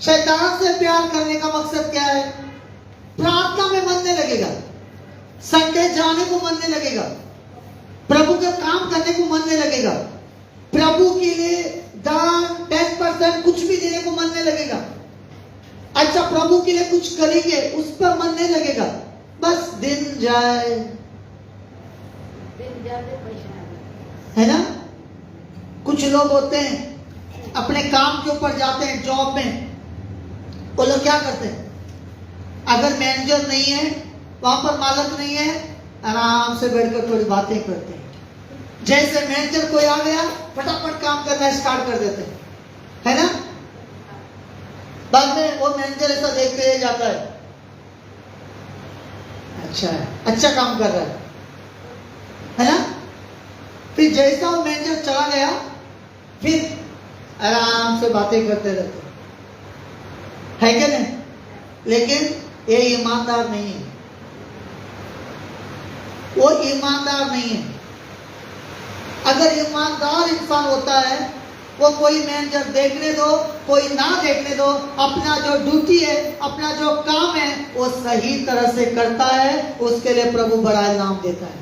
शैतान से प्यार करने का मकसद क्या है? प्रार्थना में मन नहीं लगेगा, संडे जाने को मन नहीं लगेगा, प्रभु का काम करने को मन नहीं लगेगा, प्रभु के लिए दान 10% कुछ भी देने को मन नहीं लगेगा। अच्छा प्रभु के लिए कुछ करेंगे, उस पर मन नहीं लगेगा, बस दिन जाए, है ना? कुछ लोग होते हैं अपने काम के ऊपर जाते हैं, जॉब में, वो लोग क्या करते हैं? अगर मैनेजर नहीं है, वहां पर मालिक नहीं है, आराम से बैठकर थोड़ी बातें करते हैं। जैसे मैनेजर कोई आ गया, फटाफट काम करना स्टार्ट कर देते हैं, है ना? बाद में वो मैनेजर ऐसा देखते ही जाता है, अच्छा है, अच्छा काम कर रहा है ना? फिर जैसा वो मैनेजर चला गया, फिर आराम से बातें करते रहते है क्या नहीं? लेकिन ये ईमानदार नहीं है, वो ईमानदार नहीं है। अगर ईमानदार इंसान होता है, वो कोई मैनेजर देखने दो, कोई ना देखने दो, अपना जो ड्यूटी है, अपना जो काम है, वो सही तरह से करता है, उसके लिए प्रभु बड़ा इनाम देता है।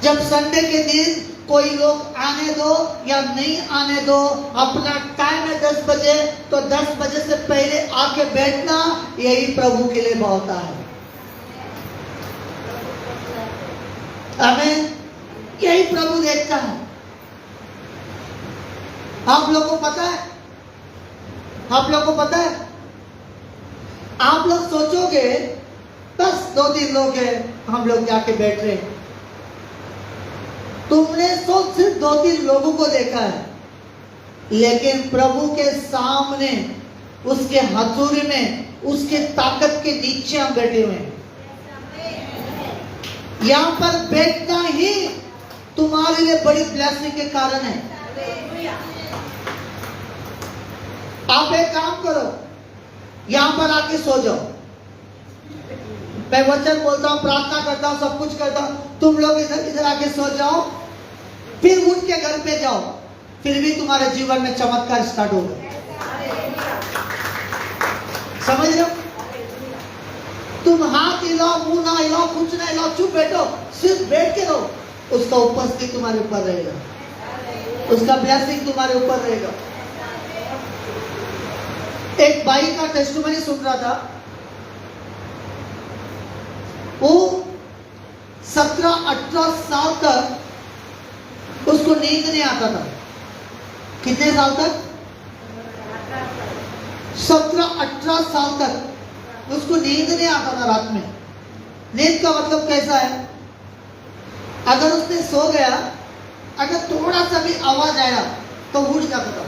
जब संडे के दिन कोई लोग आने दो या नहीं आने दो, अपना टाइम है 10 बजे, तो 10 बजे से पहले आके बैठना, यही प्रभु के लिए बहुत है। आमीन। यही प्रभु देखता है। आप लोग को पता है, आप लोग को पता है, आप लोग सोचोगे बस 2-3 लोग हैं, हम लोग जाके बैठ रहे हैं। तुमने सिर्फ 2-3 लोगों को देखा है, लेकिन प्रभु के सामने, उसके हजूरी में, उसके ताकत के नीचे हम बैठे हुए हैं। यहाँ पर बैठना ही तुम्हारे लिए बड़ी ब्लेसिंग के कारण है। आप एक काम करो, यहाँ पर आके सो जाओ। मैं वचन बोलता हूँ, प्रार्थना करता हूँ, सब कुछ करता हूँ, तुम लोग इधर आके सो जाओ, फिर उठ के घर पे जाओ, फिर भी तुम्हारे जीवन में चमत्कार स्टार्ट होगा। समझ रहे हो? तुम हाथ हिलाओ, मुंह ना हिलाओ, कुछ ना हिलाओ, चुप बैठो, सिर्फ बैठ के रहो, उसका उपस्थिति तुम्हारे ऊपर रहेगा, उसका ब्लेसिंग तुम्हारे ऊपर रहेगा। एक भाई का टेस्टिमनी सुन रहा था, वो 17-18 साल तक उसको नींद नहीं आता था। कितने साल तक? 17-18 साल तक उसको नींद नहीं आता था रात में। नींद का मतलब कैसा है? अगर उसने सो गया, अगर थोड़ा सा भी आवाज आया तो उठ जाता था,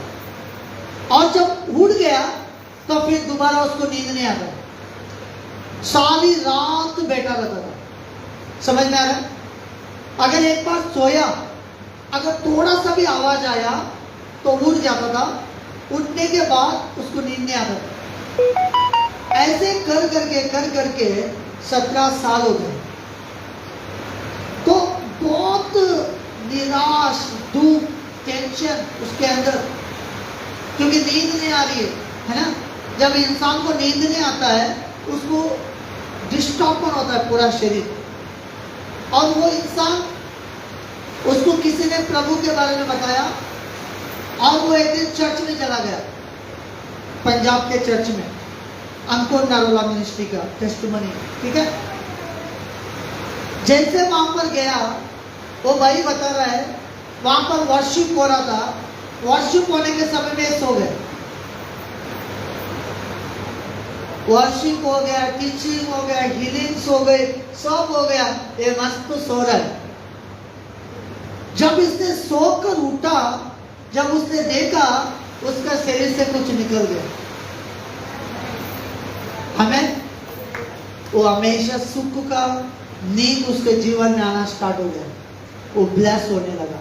और जब उठ गया तो फिर दोबारा उसको नींद नहीं आता, सारी रात बैठा रहता था। समझ में आ रहा है? अगर एक बार सोया, अगर थोड़ा सा भी आवाज आया तो उठ जाता था, उठने के बाद उसको नींद नहीं आता था। ऐसे कर करके 17 साल हो गए। तो बहुत निराश, दुख, टेंशन उसके अंदर, क्योंकि नींद नहीं आ रही है ना। जब इंसान को नींद नहीं आता है, उसको डिस्टर्बन होता है पूरा शरीर। और वो इंसान, उसको किसी ने प्रभु के बारे में बताया, और वो एक दिन चर्च में चला गया, पंजाब के चर्च में, अंकुर नरोला मिनिस्ट्री का टेस्टिमनी, ठीक है। जैसे वहां पर गया, वो भाई बता रहा है, वहां पर वर्शिप हो रहा था, वर्शिप होने के समय में सो गए। वर्शिप हो गया, टीचिंग हो गया, हीलिंग्स हो गए, सब हो गया, ये मस्त तो सो रहा है। जब इसने सोकर उठा, जब उसने देखा, उसका शरीर से कुछ निकल गया। हमें वो हमेशा सुख का नींद उसके जीवन में आना स्टार्ट हो गया, वो ब्लेस होने लगा।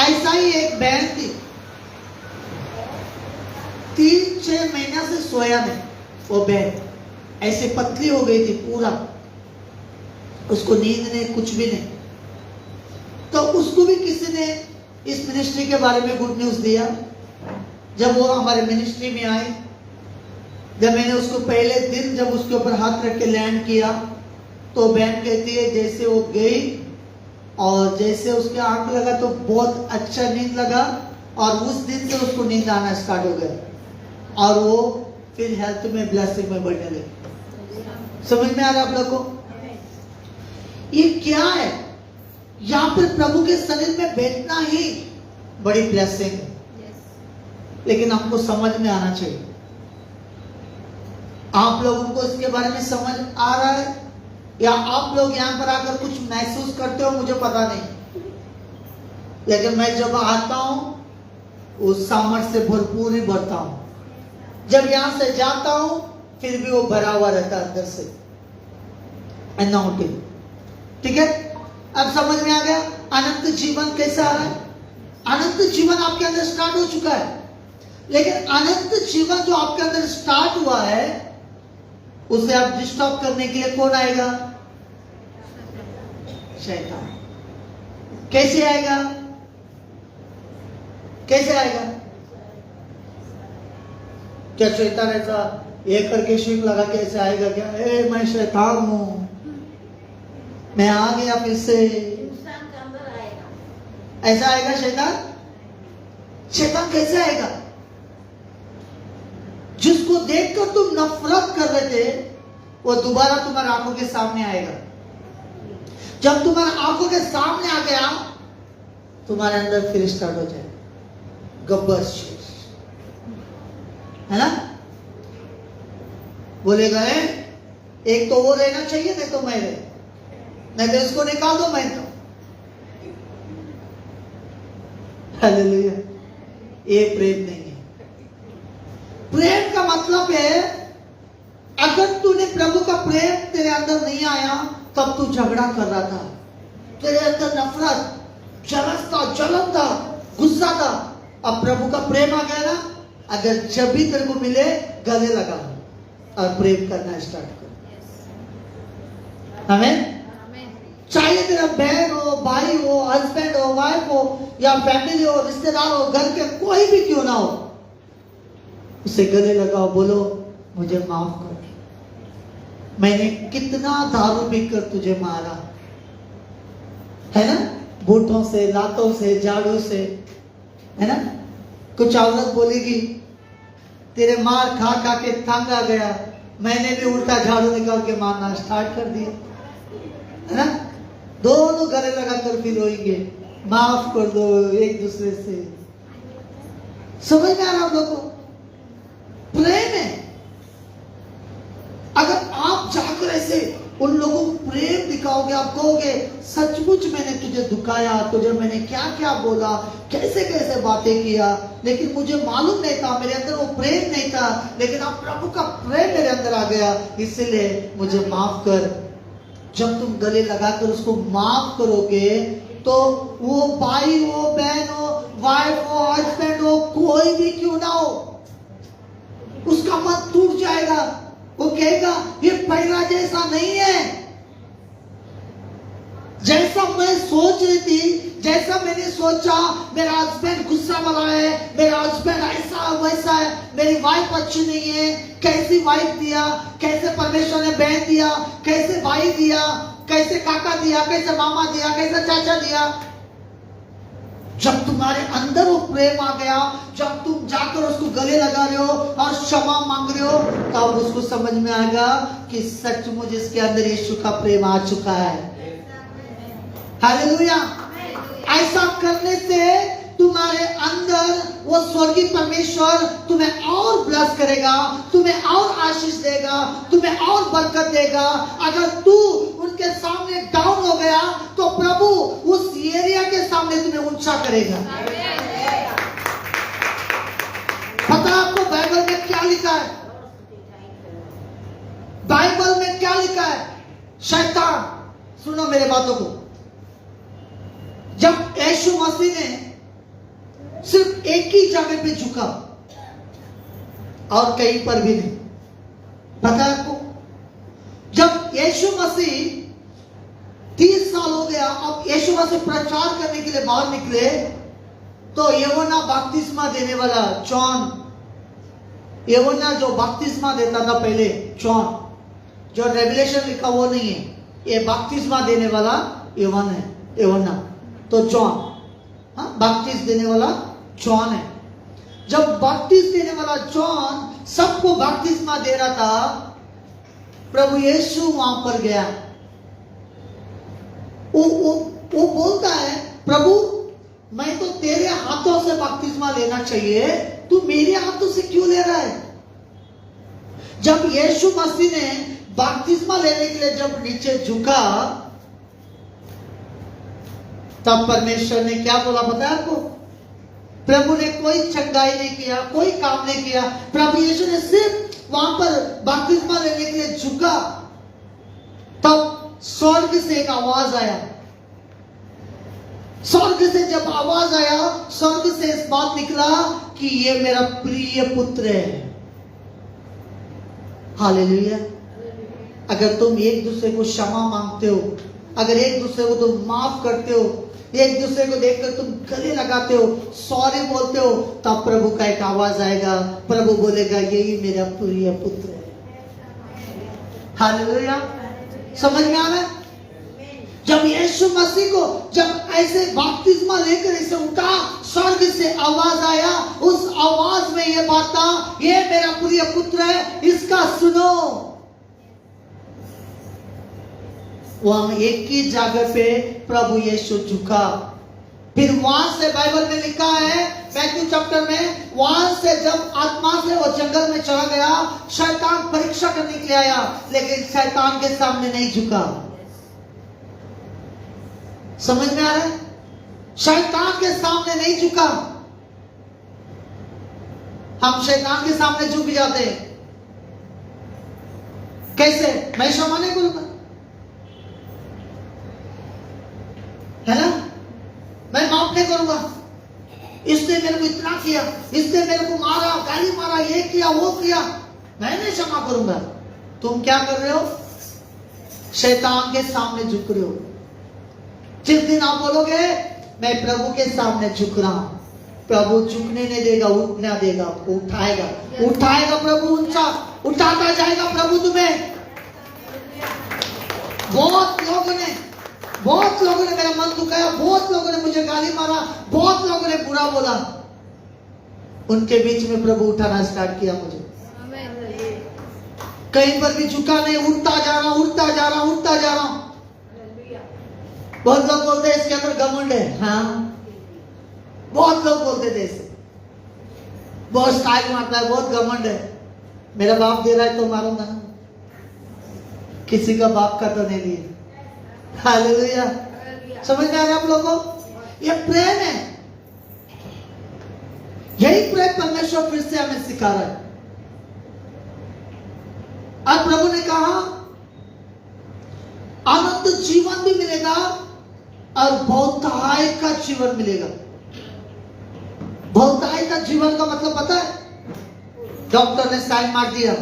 ऐसा ही एक बहन थी, 3-6 महीना से सोया नहीं। वो बहन ऐसे पतली हो गई थी पूरा, उसको नींद नहीं, कुछ भी नहीं। तो उसको भी किसी ने इस मिनिस्ट्री के बारे में गुड न्यूज दिया। जब वो हमारे मिनिस्ट्री में आए, जब मैंने उसको पहले दिन जब उसके ऊपर हाथ रख के लैंड किया, तो बहन कहती है जैसे वो गई और जैसे उसके आंख लगा तो बहुत अच्छा नींद लगा, और उस दिन से उसको नींद आना स्टार्ट हो गया, और वो फिर हेल्थ में, ब्लेसिंग में बढ़ने लगी। समझ में आ रहा है आप लोग को? ये क्या है? यहाँ पर प्रभु के शरीर में बैठना ही बड़ी ब्लेसिंग है, लेकिन हमको समझ में आना चाहिए। आप लोगों को इसके बारे में समझ आ रहा है, या आप लोग यहाँ पर आकर कुछ महसूस करते हो, मुझे पता नहीं। लेकिन मैं जब आता हूं उस सामर्थ्य से भरपूर ही भरता हूं। जब यहां से जाता हूं फिर भी वो भरा हुआ रहता है अंदर से, अनआउटेड। ठीक है, अब समझ में आ गया अनंत जीवन कैसा आ रहा है? अनंत जीवन आपके अंदर स्टार्ट हो चुका है, लेकिन अनंत जीवन जो आपके अंदर स्टार्ट हुआ है, उसे आप डिस्टर्ब करने के लिए कौन आएगा? शैतान। कैसे आएगा? कैसे आएगा? क्या शैतान ऐसा एक करके शिंग लगा के ऐसे आएगा क्या? ए मैं शैतान हूं, मैं आ गया फिर से, ऐसा आएगा शैतान? शैतान कैसे आएगा? जिसको देखकर तुम नफरत कर रहे थे, वो दोबारा तुम्हारी आंखों के सामने आएगा। जब तुम्हारी आंखों के सामने आ गया, तुम्हारे अंदर फिर स्टार्ट हो जाए गब्बर शेर, है ना? बोलेगा एक तो वो रहना चाहिए, नहीं तो मैं रहे, नहीं तो इसको निकाल दो, मैं तो। हालेलुया। ये प्रेम नहीं है। प्रेम का मतलब है, अगर तूने प्रभु का प्रेम तेरे अंदर नहीं आया, तब तू झगड़ा कर रहा था, तेरे अंदर नफरत, जलन था, गुस्सा था। अब प्रभु का प्रेम आ गया ना, अगर जब भी तेरे को मिले गले लगा और प्रेम करना स्टार्ट कर। हमें चाहे तेरा बहन हो, भाई हो, हस्बैंड हो, वाइफ हो, या फैमिली हो, रिश्तेदार हो, घर के कोई भी क्यों ना हो, उसे गले लगाओ, बोलो मुझे माफ कर, मैंने कितना दारू पीकर तुझे मारा, है ना? बूटों से, लातों से, झाड़ू से, है ना? कुछ औरत बोलेगी तेरे मार खा खा के तंग आ गया, मैंने भी उल्टा झाड़ू निकाल के मारना स्टार्ट कर दिया, है ना? दोनों गले लगाकर फिर रोएंगे, माफ कर दो एक दूसरे से, समझ में आ रहा आप लोगों को? प्रेम है। अगर आप जाकर ऐसे उन लोगों को प्रेम दिखाओगे, आप कहोगे सचमुच मैंने तुझे दुखाया, तुझे मैंने क्या क्या बोला, कैसे कैसे बातें किया, लेकिन मुझे मालूम नहीं था, मेरे अंदर वो प्रेम नहीं था, लेकिन अब प्रभु का प्रेम मेरे अंदर आ गया, इसलिए मुझे माफ कर। जब तुम गले लगाकर उसको माफ करोगे, तो वो भाई हो, बहन हो, वाइफ हो, हस्बैंड हो, कोई भी क्यों ना हो, उसका मन टूट जाएगा। वो कहेगा ये पहला जैसा नहीं है, जैसा मैं सोच रही थी, जैसा मैंने सोचा, मेरा हस्बैंड गुस्सा वाला है, मेरा हस्बैंड ऐसा वैसा है, मेरी वाइफ अच्छी नहीं है, कैसी वाइफ दिया, कैसे परमेश्वर ने बहन दिया, कैसे भाई दिया, कैसे काका दिया, कैसे मामा दिया, कैसे चाचा दिया। जब तुम्हारे अंदर वो प्रेम आ गया, जब तुम जाकर उसको गले लगा रहे हो और क्षमा मांग रहे हो, तब उसको समझ में आएगा कि सचमुच इसके अंदर यीशु का प्रेम आ चुका है। हालेलुया। ऐसा करने से तुम्हारे अंदर वो स्वर्गीय परमेश्वर तुम्हें और ब्लेस करेगा, तुम्हें और आशीष देगा, तुम्हें और बरकत देगा। अगर तू उनके सामने डाउन हो गया, तो प्रभु उस एरिया के सामने तुम्हें ऊंचा करेगा। पता है आपको बाइबल में क्या लिखा है? बाइबल में क्या लिखा है? शैतान, सुनो मेरे बातों को, जब यीशु मसीह ने सिर्फ एक ही जगह पे झुका और कहीं पर भी नहीं, पता है आपको? जब यीशु मसीह 30 साल हो गया, अब यीशु मसीह प्रचार करने के लिए बाहर निकले, तो यूहन्ना बपतिस्मा देने वाला जॉन, यूहन्ना जो बपतिस्मा देता था पहले, जॉन, जो रेवलेशन लिखा वो नहीं है, ये बपतिस्मा देने वाला यूहन्ना, तो जॉन, हाँ, बपतिस्मा देने वाला जॉन है। जब बपतिस्मा देने वाला जॉन सबको बपतिस्मा दे रहा था, प्रभु यीशु वहां पर गया। वो बोलता है, प्रभु मैं तो तेरे हाथों से बपतिस्मा लेना चाहिए, तू मेरे हाथों से क्यों ले रहा है? जब यीशु मसीह ने बपतिस्मा लेने के लिए जब नीचे झुका, तब परमेश्वर ने क्या बोला पता है आपको? प्रभु ने कोई चंगाई नहीं किया, कोई काम नहीं किया। प्रभु यीशु ने सिर्फ वहां पर बपतिस्मा लेने के लिए झुका, तब स्वर्ग से एक आवाज आया। स्वर्ग से जब आवाज आया, स्वर्ग से इस बात निकला कि ये मेरा प्रिय पुत्र है। हालेलुया। अगर तुम एक दूसरे को क्षमा मांगते हो, अगर एक दूसरे को तुम माफ करते हो, एक दूसरे को देखकर तुम गले लगाते हो, सॉरी बोलते हो, तब प्रभु का एक आवाज आएगा, प्रभु बोलेगा यही मेरा प्रिय पुत्र है। हालेलुया। समझ में आ रहा है? जब यीशु मसीह को जब ऐसे बपतिस्मा लेकर इसे उठा, स्वर्ग से आवाज आया, उस आवाज में यह बात था, ये मेरा प्रिय पुत्र है, इसका सुनो। वहां एक ही जगह पे प्रभु यीशु झुका। फिर वहां से बाइबल में लिखा है, मैथ्यू चैप्टर में, वहां से जब आत्मा से वो जंगल में चला गया, शैतान परीक्षा करने के लिए आया, लेकिन शैतान के सामने नहीं झुका। समझ में आ रहा है? शैतान के सामने नहीं झुका। हम शैतान के सामने झुक जाते हैं। कैसे? मैं क्षमा नहीं करूंगा, है ना? मैं माफ नहीं करूंगा, इसने मेरे को इतना किया, इसने मेरे को मारा, गाली मारा, ये किया, वो किया, मैं नहीं क्षमा करूंगा। तुम क्या कर रहे हो? शैतान के सामने झुक रहे हो। जिस दिन आप बोलोगे मैं प्रभु के सामने झुक रहा हूं, प्रभु झुकने नहीं देगा, उठना देगा, उठाएगा, उठाएगा प्रभु, ऊंचा उठाता जाएगा प्रभु तुम्हें। बहुत लोगों ने मेरा मन दुखाया, बहुत लोगों ने मुझे गाली मारा, बहुत लोगों ने बुरा बोला, उनके बीच में प्रभु उठाना स्टार्ट किया मुझे। कहीं पर भी झुका नहीं, उठता जा रहा हूं। बहुत लोग बोलते हैं इसके अंदर घमंड है, हाँ, बहुत लोग बोलते थे इसे, बहुत स्टाइल मारता है, बहुत घमंड है, मेरा बाप दे रहा है तो मारूंगा ना, किसी का बाप का तो नहीं लिया। हालेलुया, समझ में आ रहा आप लोगों को? ये प्रेम है, यही प्रेम परमेश्वर फिर से हमें सिखा रहा है। और प्रभु ने कहा अनंत जीवन भी मिलेगा और बहुतायत का जीवन मिलेगा। बहुतायत का जीवन का मतलब पता है? डॉक्टर ने साइन मार दिया,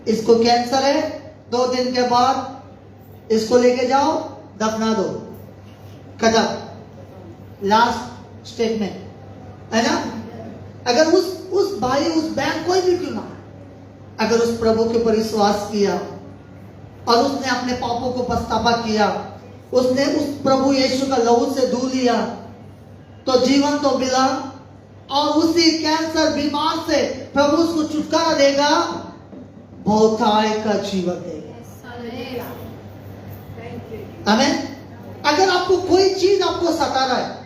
इसको कैंसर है, 2 दिन के बाद इसको लेके जाओ, दफना दो, खत्म, लास्ट स्टेज में, है ना? अगर उस भाई, उस बहन, कोई भी क्यों ना, अगर उस प्रभु के ऊपर विश्वास किया और उसने अपने पापों को पछतावा किया, उसने उस प्रभु यीशु का लहू से धो लिया, तो जीवन तो मिला और उसी कैंसर बीमार से प्रभु उसको छुटकारा देगा, बहुतायत का जीवन देगा। आमीन। अगर आपको कोई चीज आपको सता रहा है,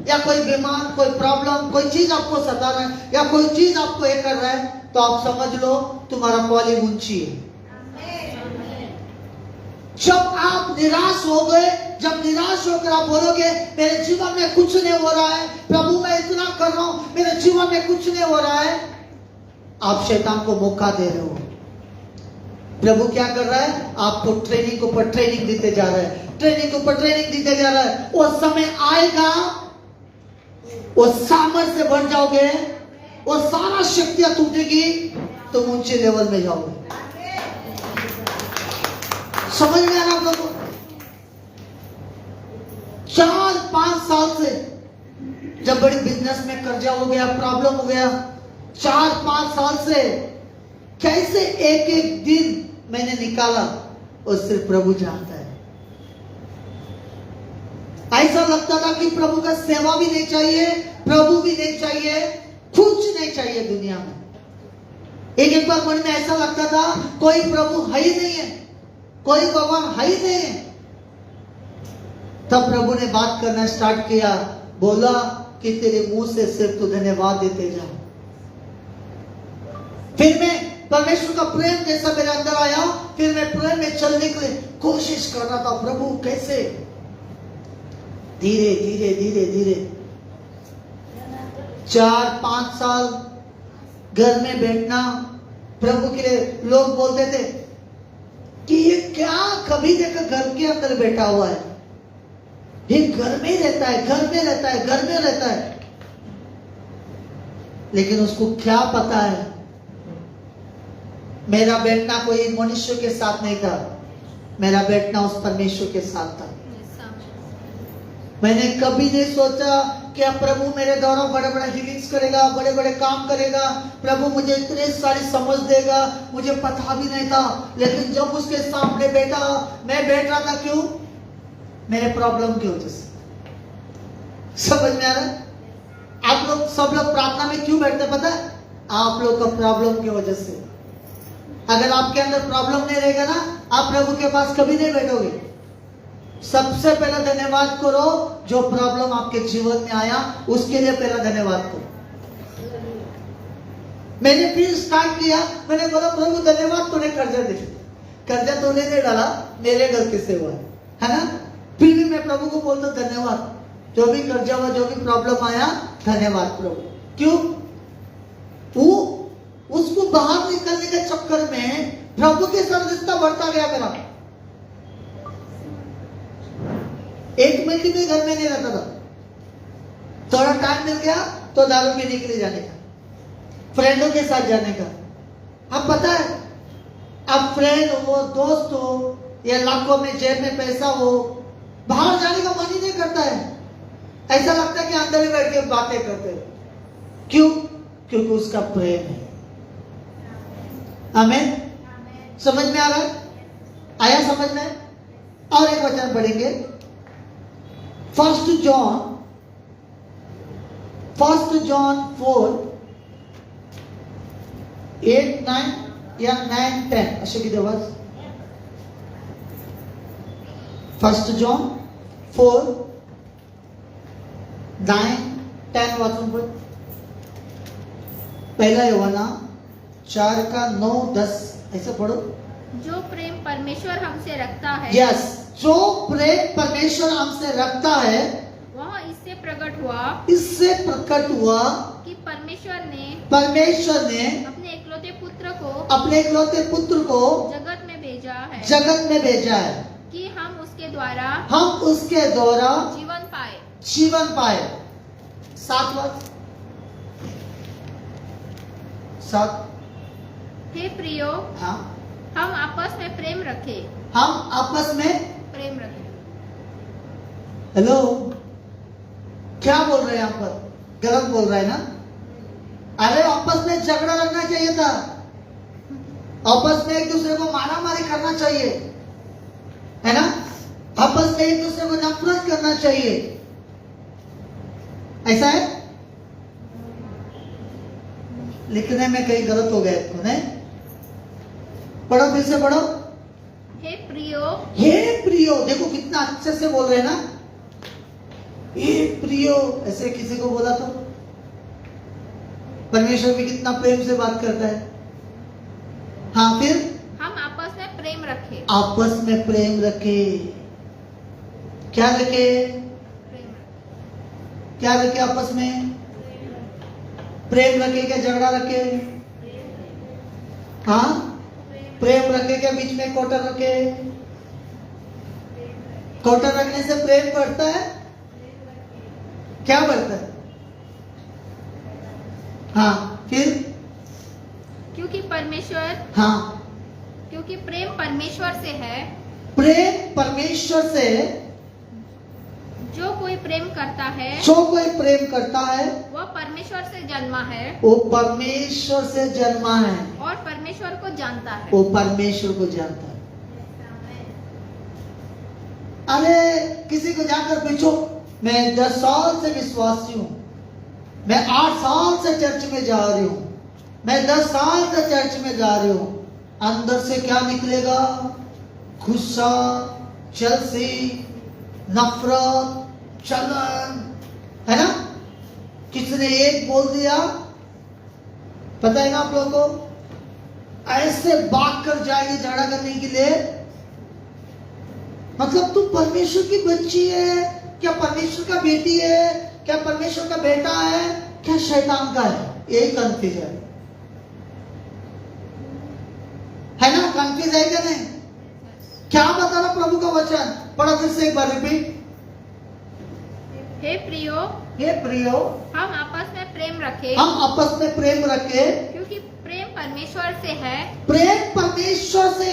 या कोई बीमार, कोई प्रॉब्लम, कोई चीज आपको सता रहा है, या कोई चीज आपको ये कर रहा है, तो आप समझ लो तुम्हारा कॉलिंग ऊंची है। जब आप निराश हो गए, जब निराश होकर आप बोलोगे मेरे जीवन में कुछ नहीं हो रहा है, प्रभु मैं इतना कर रहा हूं, मेरे जीवन में कुछ नहीं हो रहा है, आप शैतान को मौका दे रहे हो। प्रभु क्या कर रहा है? आपको ट्रेनिंग के ऊपर ट्रेनिंग देते जा रहा है, ट्रेनिंग के ऊपर ट्रेनिंग देते जा रहा है। वो समय आएगा, वो सामर्थ्य से बढ़ जाओगे, वो सारा शक्तियां टूटेगी, तुम ऊंचे लेवल में जाओगे। समझ में आ रहा आप लोगों को? 4-5 साल से जब बड़ी बिजनेस में कर्जा हो गया, प्रॉब्लम हो गया, 4-5 साल से कैसे एक एक दिन मैंने निकाला, वो सिर्फ प्रभु जानता है। ऐसा लगता था कि प्रभु का सेवा भी नहीं चाहिए, प्रभु भी नहीं चाहिए, कुछ नहीं चाहिए दुनिया में। एक बार मन में ऐसा लगता था कोई प्रभु है ही नहीं है, कोई भगवान है ही नहीं है। तब प्रभु ने बात करना स्टार्ट किया, बोला कि तेरे मुंह से सिर्फ तू धन्यवाद देते जा। फिर मैं परमेश्वर का प्रेम जैसा मेरे अंदर आया, फिर मैं प्रेम में चलने के लिए कोशिश कर रहा था। प्रभु कैसे? धीरे धीरे धीरे धीरे 4-5 साल घर में बैठना प्रभु के लिए। लोग बोलते थे कि ये क्या कभी देखा घर के अंदर बैठा हुआ है, ये घर में ही रहता है, घर में रहता है, घर में रहता है। लेकिन उसको क्या पता है, मेरा बैठना कोई मनुष्य के साथ नहीं था, मेरा बैठना उस परमेश्वर के साथ था। मैंने कभी नहीं सोचा कि अब प्रभु मेरे द्वारा बड़े बड़े हीलिंग्स करेगा, बड़े बड़े काम करेगा, प्रभु मुझे इतने सारी समझ देगा, मुझे पता भी नहीं था। लेकिन जब उसके सामने बैठा, मैं बैठ रहा था क्यों? मेरे प्रॉब्लम की वजह से। समझ में आ रहा है? आप लोग सब लोग प्रार्थना में क्यों बैठते पता है? आप लोग का प्रॉब्लम की वजह से। अगर आपके अंदर प्रॉब्लम नहीं रहेगा ना, आप प्रभु के पास कभी नहीं बैठोगे। सबसे पहले धन्यवाद करो जो प्रॉब्लम आपके जीवन में आया, उसके लिए पहला धन्यवाद करो। मैंने फिर स्टार्ट किया, मैंने बोला प्रभु धन्यवाद तूने कर्जा दे, कर्जा तूने नहीं डाला, मेरे घर की सेवा है ना। फिर भी मैं प्रभु को बोलता धन्यवाद, जो भी कर्जा हुआ, जो भी प्रॉब्लम आया, धन्यवाद प्रभु। क्यों? वो उसको बाहर निकलने के चक्कर में प्रभु के साथ रिश्ता बढ़ता गया मेरा। 1 महीने में घर में नहीं रहता था, थोड़ा टाइम मिल गया तो दारू पीने के लिए जाने का, फ्रेंडों के साथ जाने का। अब पता है, अब फ्रेंड हो, दोस्त हो, या लाखों में जेब में पैसा हो, बाहर जाने का मन ही नहीं करता है। ऐसा लगता है कि अंदर ही बैठ के बातें करते हैं। क्यों? क्योंकि उसका प्रेम है। आमीन। समझ में आ रहा है? आया समझ में? और एक वचन पढ़ेंगे, 1 John 4:8-9 या 9-10 असे किती वाज? 1 John 4:9-10 वाचून पढ़. पहला यूहन्ना 4:9-10 ऐसे पढ़ो। जो प्रेम परमेश्वर हमसे रखता है यस, जो प्रेम परमेश्वर हमसे रखता है वह इससे प्रकट हुआ इससे प्रकट हुआ कि परमेश्वर ने अपने इकलौते पुत्र को अपने इकलौते पुत्र को जगत में भेजा है जगत में भेजा है कि हम उसके द्वारा जीवन पाए। 7 हे प्रियो, हाँ, हम आपस में प्रेम रखें। हम आपस में प्रेम रखें। हेलो, क्या बोल रहे हैं यहाँ पर? गलत बोल रहे हैं ना? अरे आपस में झगड़ा रखना चाहिए था, आपस में एक दूसरे को मारा मारी करना चाहिए, है ना? आपस में एक दूसरे को नफरत करना चाहिए, ऐसा है? लिखने में कहीं गलत हो गया इसको, नहीं? पढ़ो, फिर से पढ़ो। हे प्रियो, देखो कितना अच्छे से बोल रहे हैं ना? हे प्रियो, ऐसे किसी को बोला तो परमेश्वर भी कितना प्रेम से बात करता है। हाँ, फिर हम आपस में प्रेम रखें। आपस में प्रेम रखे। क्या रखे? क्या रखे आपस में? प्रेम रखे क्या झगड़ा रखे? हाँ, प्रेम रखे क्या बीच में कोटर रखे? कोटर रखने से प्रेम बढ़ता है? क्या बढ़ता है? हाँ, फिर क्योंकि प्रेम परमेश्वर से है। प्रेम परमेश्वर से। जो कोई प्रेम करता है वह परमेश्वर से जन्मा है। वो परमेश्वर से जन्मा है और परमेश्वर को जानता है। वो परमेश्वर को जानता है। अरे किसी को जाकर पूछो, मैं 10 साल से विश्वासी हूँ, मैं 8 साल से चर्च में जा रही हूँ, मैं 10 साल से चर्च में जा रही हूँ, अंदर से क्या निकलेगा? गुस्सा, जलसी, नफरत, चलन, है ना? किसी ने एक बोल दिया, पता है ना आप लोगों को, ऐसे भाग कर जाएगी झगड़ा करने के लिए। मतलब तू परमेश्वर की बच्ची है क्या? परमेश्वर का बेटी है क्या? परमेश्वर का बेटा है क्या? शैतान का है? यही कंफ्यूजन है ना? कंफ्यूज है क्या? नहीं? क्या बता रहा प्रभु का वचन? पढ़ो फिर से एक बार, रिपीट। हे प्रियो, हम आपस में प्रेम रखें। क्योंकि प्रेम परमेश्वर से है। प्रेम परमेश्वर से।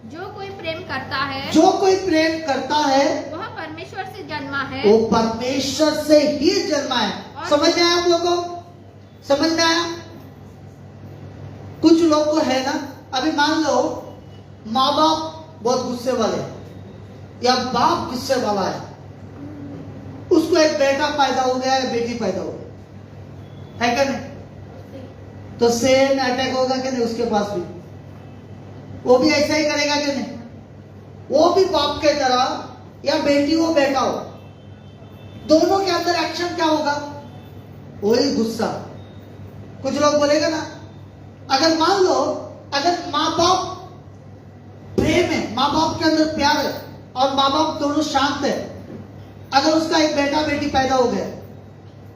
जो कोई प्रेम करता है वह परमेश्वर से जन्मा है। वो परमेश्वर से ही जन्मा है। समझ में आया आप लोगों को? समझ में आया? कुछ लोग को है ना, अभी मान लो माँ बाप बहुत गुस्से वाले या बाप गुस्से वाला है, उसको एक बेटा पैदा हो गया है, बेटी पैदा हो गई है क्या नहीं? तो सेम अटैक होगा कि नहीं उसके पास भी? वो भी ऐसा ही करेगा कि नहीं? वो भी बाप के तरह, या बेटी हो बेटा हो, दोनों के अंदर एक्शन क्या होगा? वही गुस्सा। कुछ लोग बोलेगा ना, अगर मान लो अगर माँ बाप प्रेम है, माँ बाप के अंदर प्यार है और माँ बाप दोनों शांत है, अगर उसका एक बेटा बेटी पैदा हो गया,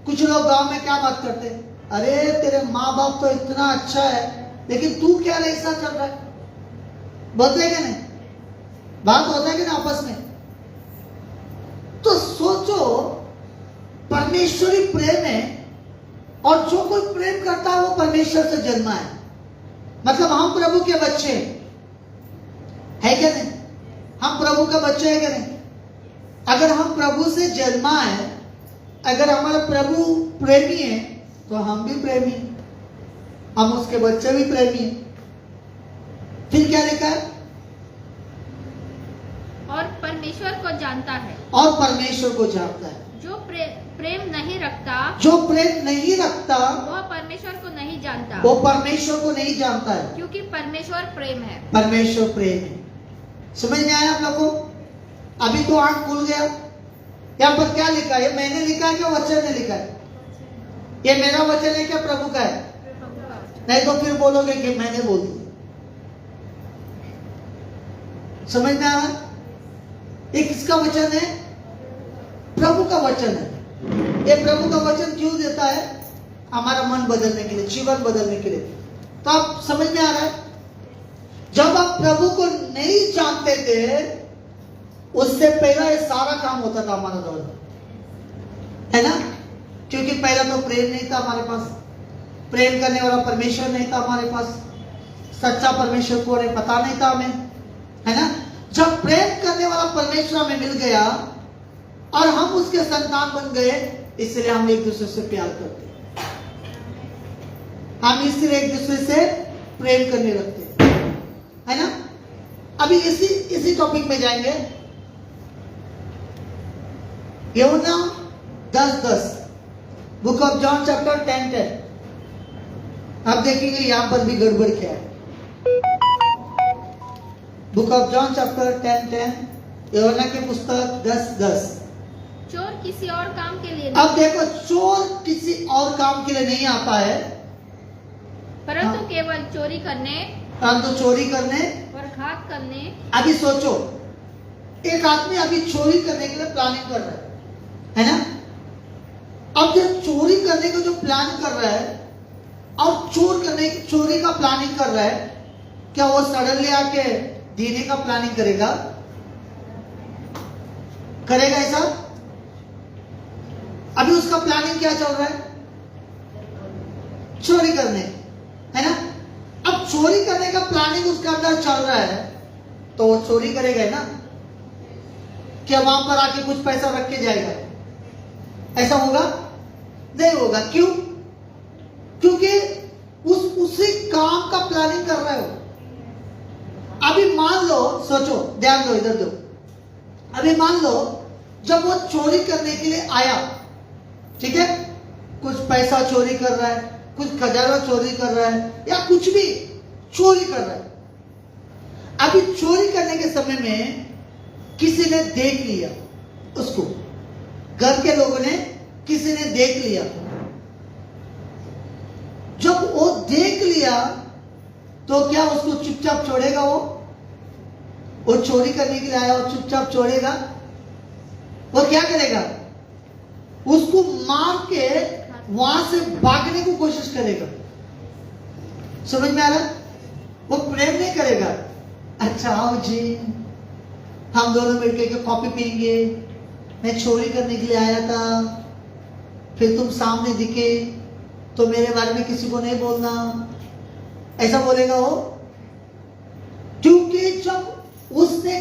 कुछ लोग गांव में क्या बात करते हैं? अरे तेरे माँ बाप तो इतना अच्छा है, लेकिन तू क्या ऐसा चल रहा है? बोलते हैं कि नहीं? बात होता है कि ना आपस में? तो सोचो, परमेश्वरी प्रेम है और जो कोई प्रेम करता है वो परमेश्वर से जन्मा है। मतलब हम प्रभु के बच्चे है क्या नहीं? हम प्रभु के बच्चे हैं क्या नहीं? अगर हम प्रभु से जन्मा है, अगर हमारा प्रभु प्रेमी है, तो हम भी प्रेमी हैं, हम उसके बच्चे भी प्रेमी हैं। फिर क्या लिखा है? और परमेश्वर को जानता है। और परमेश्वर को जानता है। जो प्रेम नहीं रखता वह परमेश्वर को नहीं जानता। वो परमेश्वर को नहीं जानता है, क्योंकि परमेश्वर प्रेम है। परमेश्वर प्रेम है। समझ में आया आप लोगों को? अभी तो आंख खुल गया। यहाँ पर क्या लिखा है? मैंने लिखा है क्या वचन ने लिखा है? ये मेरा वचन है क्या प्रभु का है? नहीं तो फिर बोलोगे कि मैंने बोल दिया। समझ में आ रहा है? ये किसका वचन है? प्रभु का वचन है। ये प्रभु का वचन क्यों देता है? हमारा मन बदलने के लिए, जीवन बदलने के लिए। तो आप समझ में आ रहा है? जब आप प्रभु को नहीं जानते थे, उससे पहला ये सारा काम होता था हमारा द्वारा, है ना? क्योंकि पहला तो प्रेम नहीं था हमारे पास, प्रेम करने वाला परमेश्वर नहीं था हमारे पास, सच्चा परमेश्वर को पता नहीं था हमें, है ना? जब प्रेम करने वाला परमेश्वर हमें मिल गया और हम उसके संतान बन गए, इसलिए हम एक दूसरे से प्यार करते हैं, हम इसलिए एक दूसरे से प्रेम करने लगते हैं, है ना? अभी इसी टॉपिक में जाएंगे। यूहन्ना 10:10, बुक ऑफ जॉन चैप्टर 10:10। आप देखेंगे यहां पर भी गड़बड़ क्या है। बुक ऑफ जॉन चैप्टर 10:10, यूहन्ना की पुस्तक 10:10। चोर किसी और काम के लिए अब देखो, चोर किसी और काम के लिए नहीं आता है, परंतु हाँ। केवल चोरी करने परंतु चोरी करने और घात करने। अभी सोचो, एक आदमी अभी चोरी करने के लिए प्लानिंग कर रहा है ना? अब जब चोरी करने का जो प्लान कर रहा है और चोरी का प्लानिंग कर रहा है, क्या वो सडनली आके देने का प्लानिंग करेगा ऐसा? अभी उसका प्लानिंग क्या चल रहा है? चोरी करने, है ना? अब चोरी करने का प्लानिंग उसके अंदर चल रहा है, तो वो चोरी करेगा ना? क्या वहां पर आके कुछ पैसा रख के जाएगा? ऐसा होगा? नहीं होगा। क्यों? क्योंकि उसी काम का प्लानिंग कर रहा है वो। अभी मान लो, सोचो, ध्यान दो, इधर दो। अभी मान लो जब वो चोरी करने के लिए आया, ठीक है, कुछ पैसा चोरी कर रहा है, कुछ खजाना चोरी कर रहा है, या कुछ भी चोरी कर रहा है। अभी चोरी करने के समय में किसी ने देख लिया उसको, घर के लोगों ने, किसी ने देख लिया। जब वो देख लिया तो क्या उसको चुपचाप छोड़ेगा? वो चोरी करने के लिए आया और चुपचाप छोड़ेगा? वो क्या करेगा? उसको मार के वहां से भागने की कोशिश करेगा। समझ में आ रहा? वो प्रेम नहीं करेगा। अच्छा आओ जी, हम दोनों मिलकर के कॉफी पियेंगे, मैं चोरी करने के लिए आया था, फिर तुम सामने दिखे तो मेरे बारे में किसी को नहीं बोलना, ऐसा बोलेगा वो? क्योंकि जब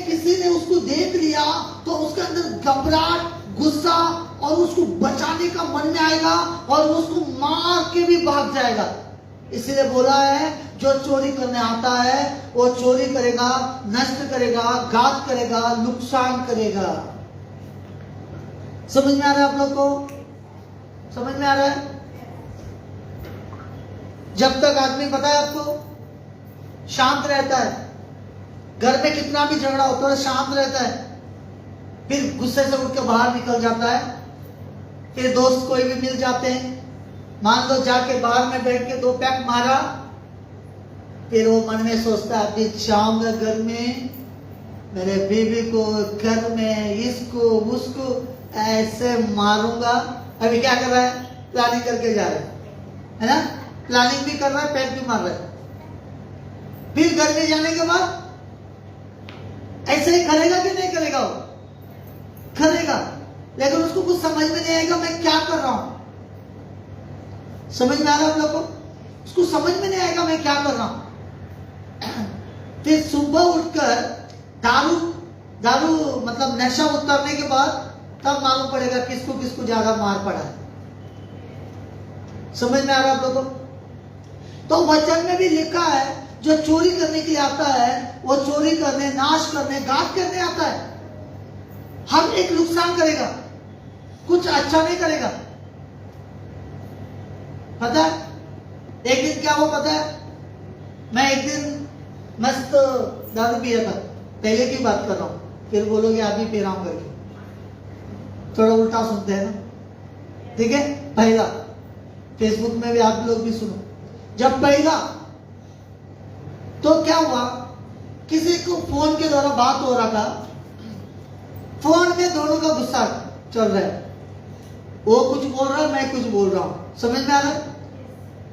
किसी ने उसको देख लिया तो उसके अंदर घबराहट, गुस्सा और उसको बचाने का मन में आएगा और उसको मार के भी भाग जाएगा। इसलिए बोला है, जो चोरी करने आता है वो चोरी करेगा, नष्ट करेगा, घात करेगा, नुकसान करेगा। समझ में आ रहा है आप लोग को? समझ में आ रहा है? जब तक आदमी, पता है आपको, शांत रहता है, घर में कितना भी झगड़ा होता है शांत रहता है, फिर गुस्से से उठ के बाहर निकल जाता है, फिर दोस्त कोई भी मिल जाते हैं, मान लो जाके बाहर में बैठ के 2 पैक मारा, फिर वो मन में सोचता है अभी जाऊंगा घर में, मेरे बीवी को, घर में इसको उसको ऐसे मारूंगा। अभी क्या कर रहा है? प्लानिंग करके जा रहा है ना? प्लानिंग भी कर रहा है, पैक भी मार रहा है। फिर घर में जाने के बाद ऐसे ही करेगा कि नहीं करेगा? वो करेगा, लेकिन उसको कुछ समझ में नहीं आएगा मैं क्या कर रहा हूं। समझ में आ रहा है आप लोग को? उसको समझ में नहीं आएगा मैं क्या कर रहा हूं। फिर सुबह उठकर दारू मतलब नशा उतरने के बाद तब मालूम पड़ेगा किसको किसको ज्यादा मार पड़ा है। समझ में आ रहा है आप लोगों को? तो वचन में भी लिखा है, जो चोरी करने के लिए आता है वो चोरी करने, नाश करने, घात करने आता है। हर एक नुकसान करेगा, कुछ अच्छा नहीं करेगा। पता है एक दिन क्या हुआ? पता है, मैं एक दिन मस्त दारू पिया था, पहले की बात कर रहा हूं, फिर बोलोगे अभी पी रहा हूं करके, थोड़ा उल्टा सुनते हैं ना, ठीक है? पहला फेसबुक में भी आप लोग भी सुनो। जब बढ़ेगा तो क्या हुआ, किसी को फोन के द्वारा बात हो रहा था, फोन में दोनों का गुस्सा चल रहा है, वो कुछ बोल रहा है, मैं कुछ बोल रहा हूं, समझ में आ रहा है?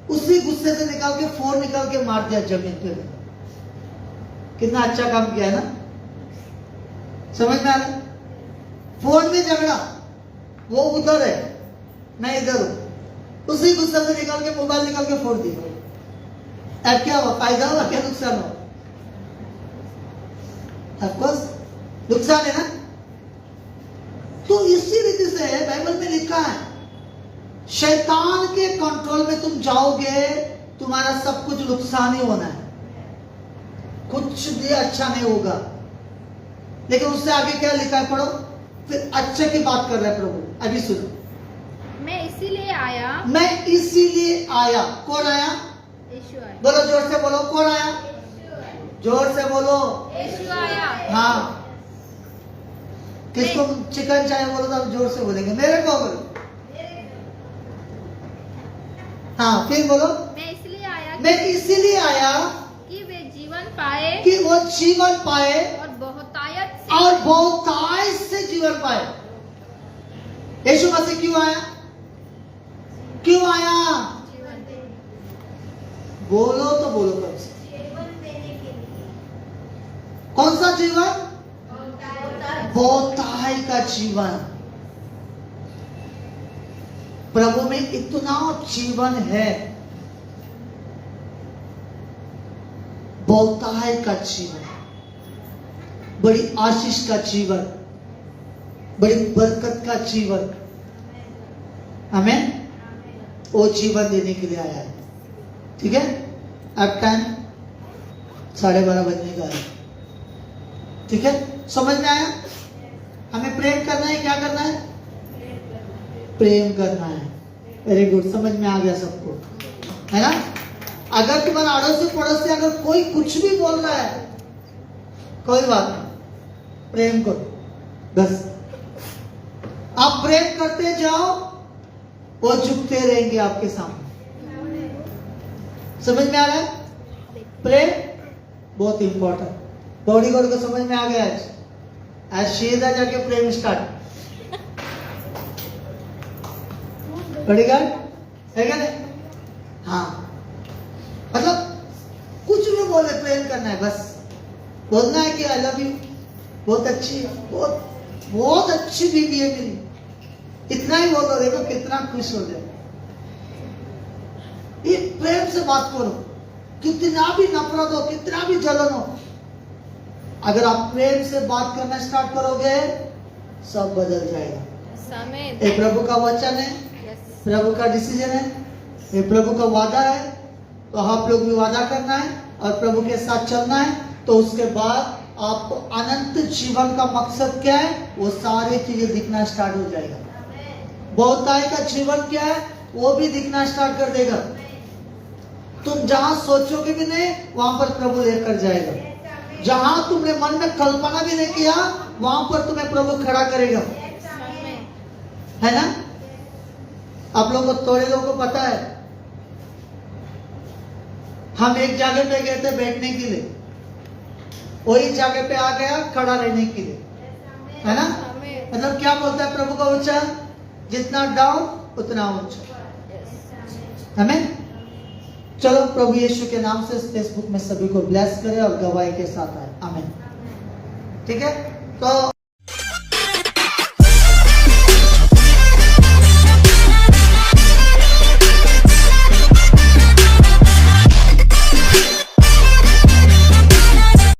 उसी गुस्से से निकाल के फोन निकाल के मार दिया जमीन पे। कितना अच्छा काम किया है ना, समझ में आ रहा है? फोन में झगड़ा, वो उधर है, मैं इधर हूं, उसी गुस्से से निकाल के मोबाइल निकाल के फोड़ दिया। अब क्या हुआ, फायदा हुआ क्या नुकसान हुआ? ऑफकोर्स नुकसान है ना। तो इसी रीति से बाइबल में लिखा है, शैतान के कंट्रोल में तुम जाओगे, तुम्हारा सब कुछ नुकसान ही होना है, कुछ भी अच्छा नहीं होगा। लेकिन उससे आगे क्या लिखा है, पढ़ो, फिर अच्छे की बात कर रहे हैं प्रभु। अभी सुनो, मैं इसीलिए आया, मैं इसीलिए आया। कौन आया? यीशु आया, बोलो जोर से बोलो, कौन आया? जोर से बोलो। यीशु आया। हाँ, किसको चिकन चाहिए बोलो तो जोर से बोलेंगे, मेरे को बोलो। हाँ फिर बोलो, मैं इसलिए आया मैं इसीलिए आया कि वे जीवन पाए कि वो जीवन पाए और बहुतायत और बहुतायत से जीवन पाए। यीशु मसीह क्यों आया? क्यों आया? जीवन देने, बोलो तो बोलो कब से। कौन सा जीवन? बहुतायत का जीवन। प्रभु में इतना जीवन है, बहुतायत का जीवन, बड़ी आशीष का जीवन, बड़ी बरकत का जीवन, हमें वो जीवन देने के लिए आया है। ठीक है, अब टाइम 12:30 बजने का है। ठीक है, समझ में आया? हमें प्रेम करना है, क्या करना है? प्रेम करना है। वेरी गुड, समझ में आ गया सबको, है ना? अगर तुम्हारा अड़ोसी पड़ोसी अगर कोई कुछ भी बोल रहा है, कोई बात नहीं, प्रेम करो बस। आप प्रेम करते जाओ, वो झुकते रहेंगे आपके सामने। समझ में आ रहा है? प्रेम बहुत इंपॉर्टेंट। बॉडी गार्ड को समझ में आ गया आज सीधा जाके प्रेम स्टार्ट। बॉडी गार्ड है क्या नहीं? हाँ, मतलब कुछ भी बोले प्रेम करना है, बस बोलना है कि आई लव यू, बहुत अच्छी है, बहुत अच्छी बीवी है मेरी, इतना ही बोलो, देखो कितना खुश हो जाए। ये प्रेम से बात करो, कितना भी नफरत हो, कितना भी जलन हो, अगर आप प्रेम से बात करना स्टार्ट करोगे, सब बदल जाएगा। समय ये प्रभु का वचन है, प्रभु का डिसीजन है, ये प्रभु का वादा है। तो आप लोग भी वादा करना है और प्रभु के साथ चलना है। तो उसके बाद आपको अनंत जीवन का मकसद क्या है, वो सारी चीजें दिखना स्टार्ट हो जाएगा। बहुतायत का जीवन क्या है, वो भी दिखना स्टार्ट कर देगा। तुम जहां सोचोगे भी नहीं, वहां पर प्रभु लेकर जाएगा। जहां तुमने मन में कल्पना भी नहीं किया, वहां पर तुम्हें प्रभु खड़ा करेगा, है ना? आप लोगों को, थोड़े लोगों को पता है, हम एक जगह पे गए थे बैठने के लिए, वही जगह पे आ गया खड़ा रहने के लिए, है ना? मतलब क्या बोलता है प्रभु का वचन, जितना डाउन उतना ऊंचा। हमें चलो प्रभु यीशु के नाम से फेसबुक में सभी को ब्लेस करे और गवाही के साथ आए। आमीन। ठीक है, तो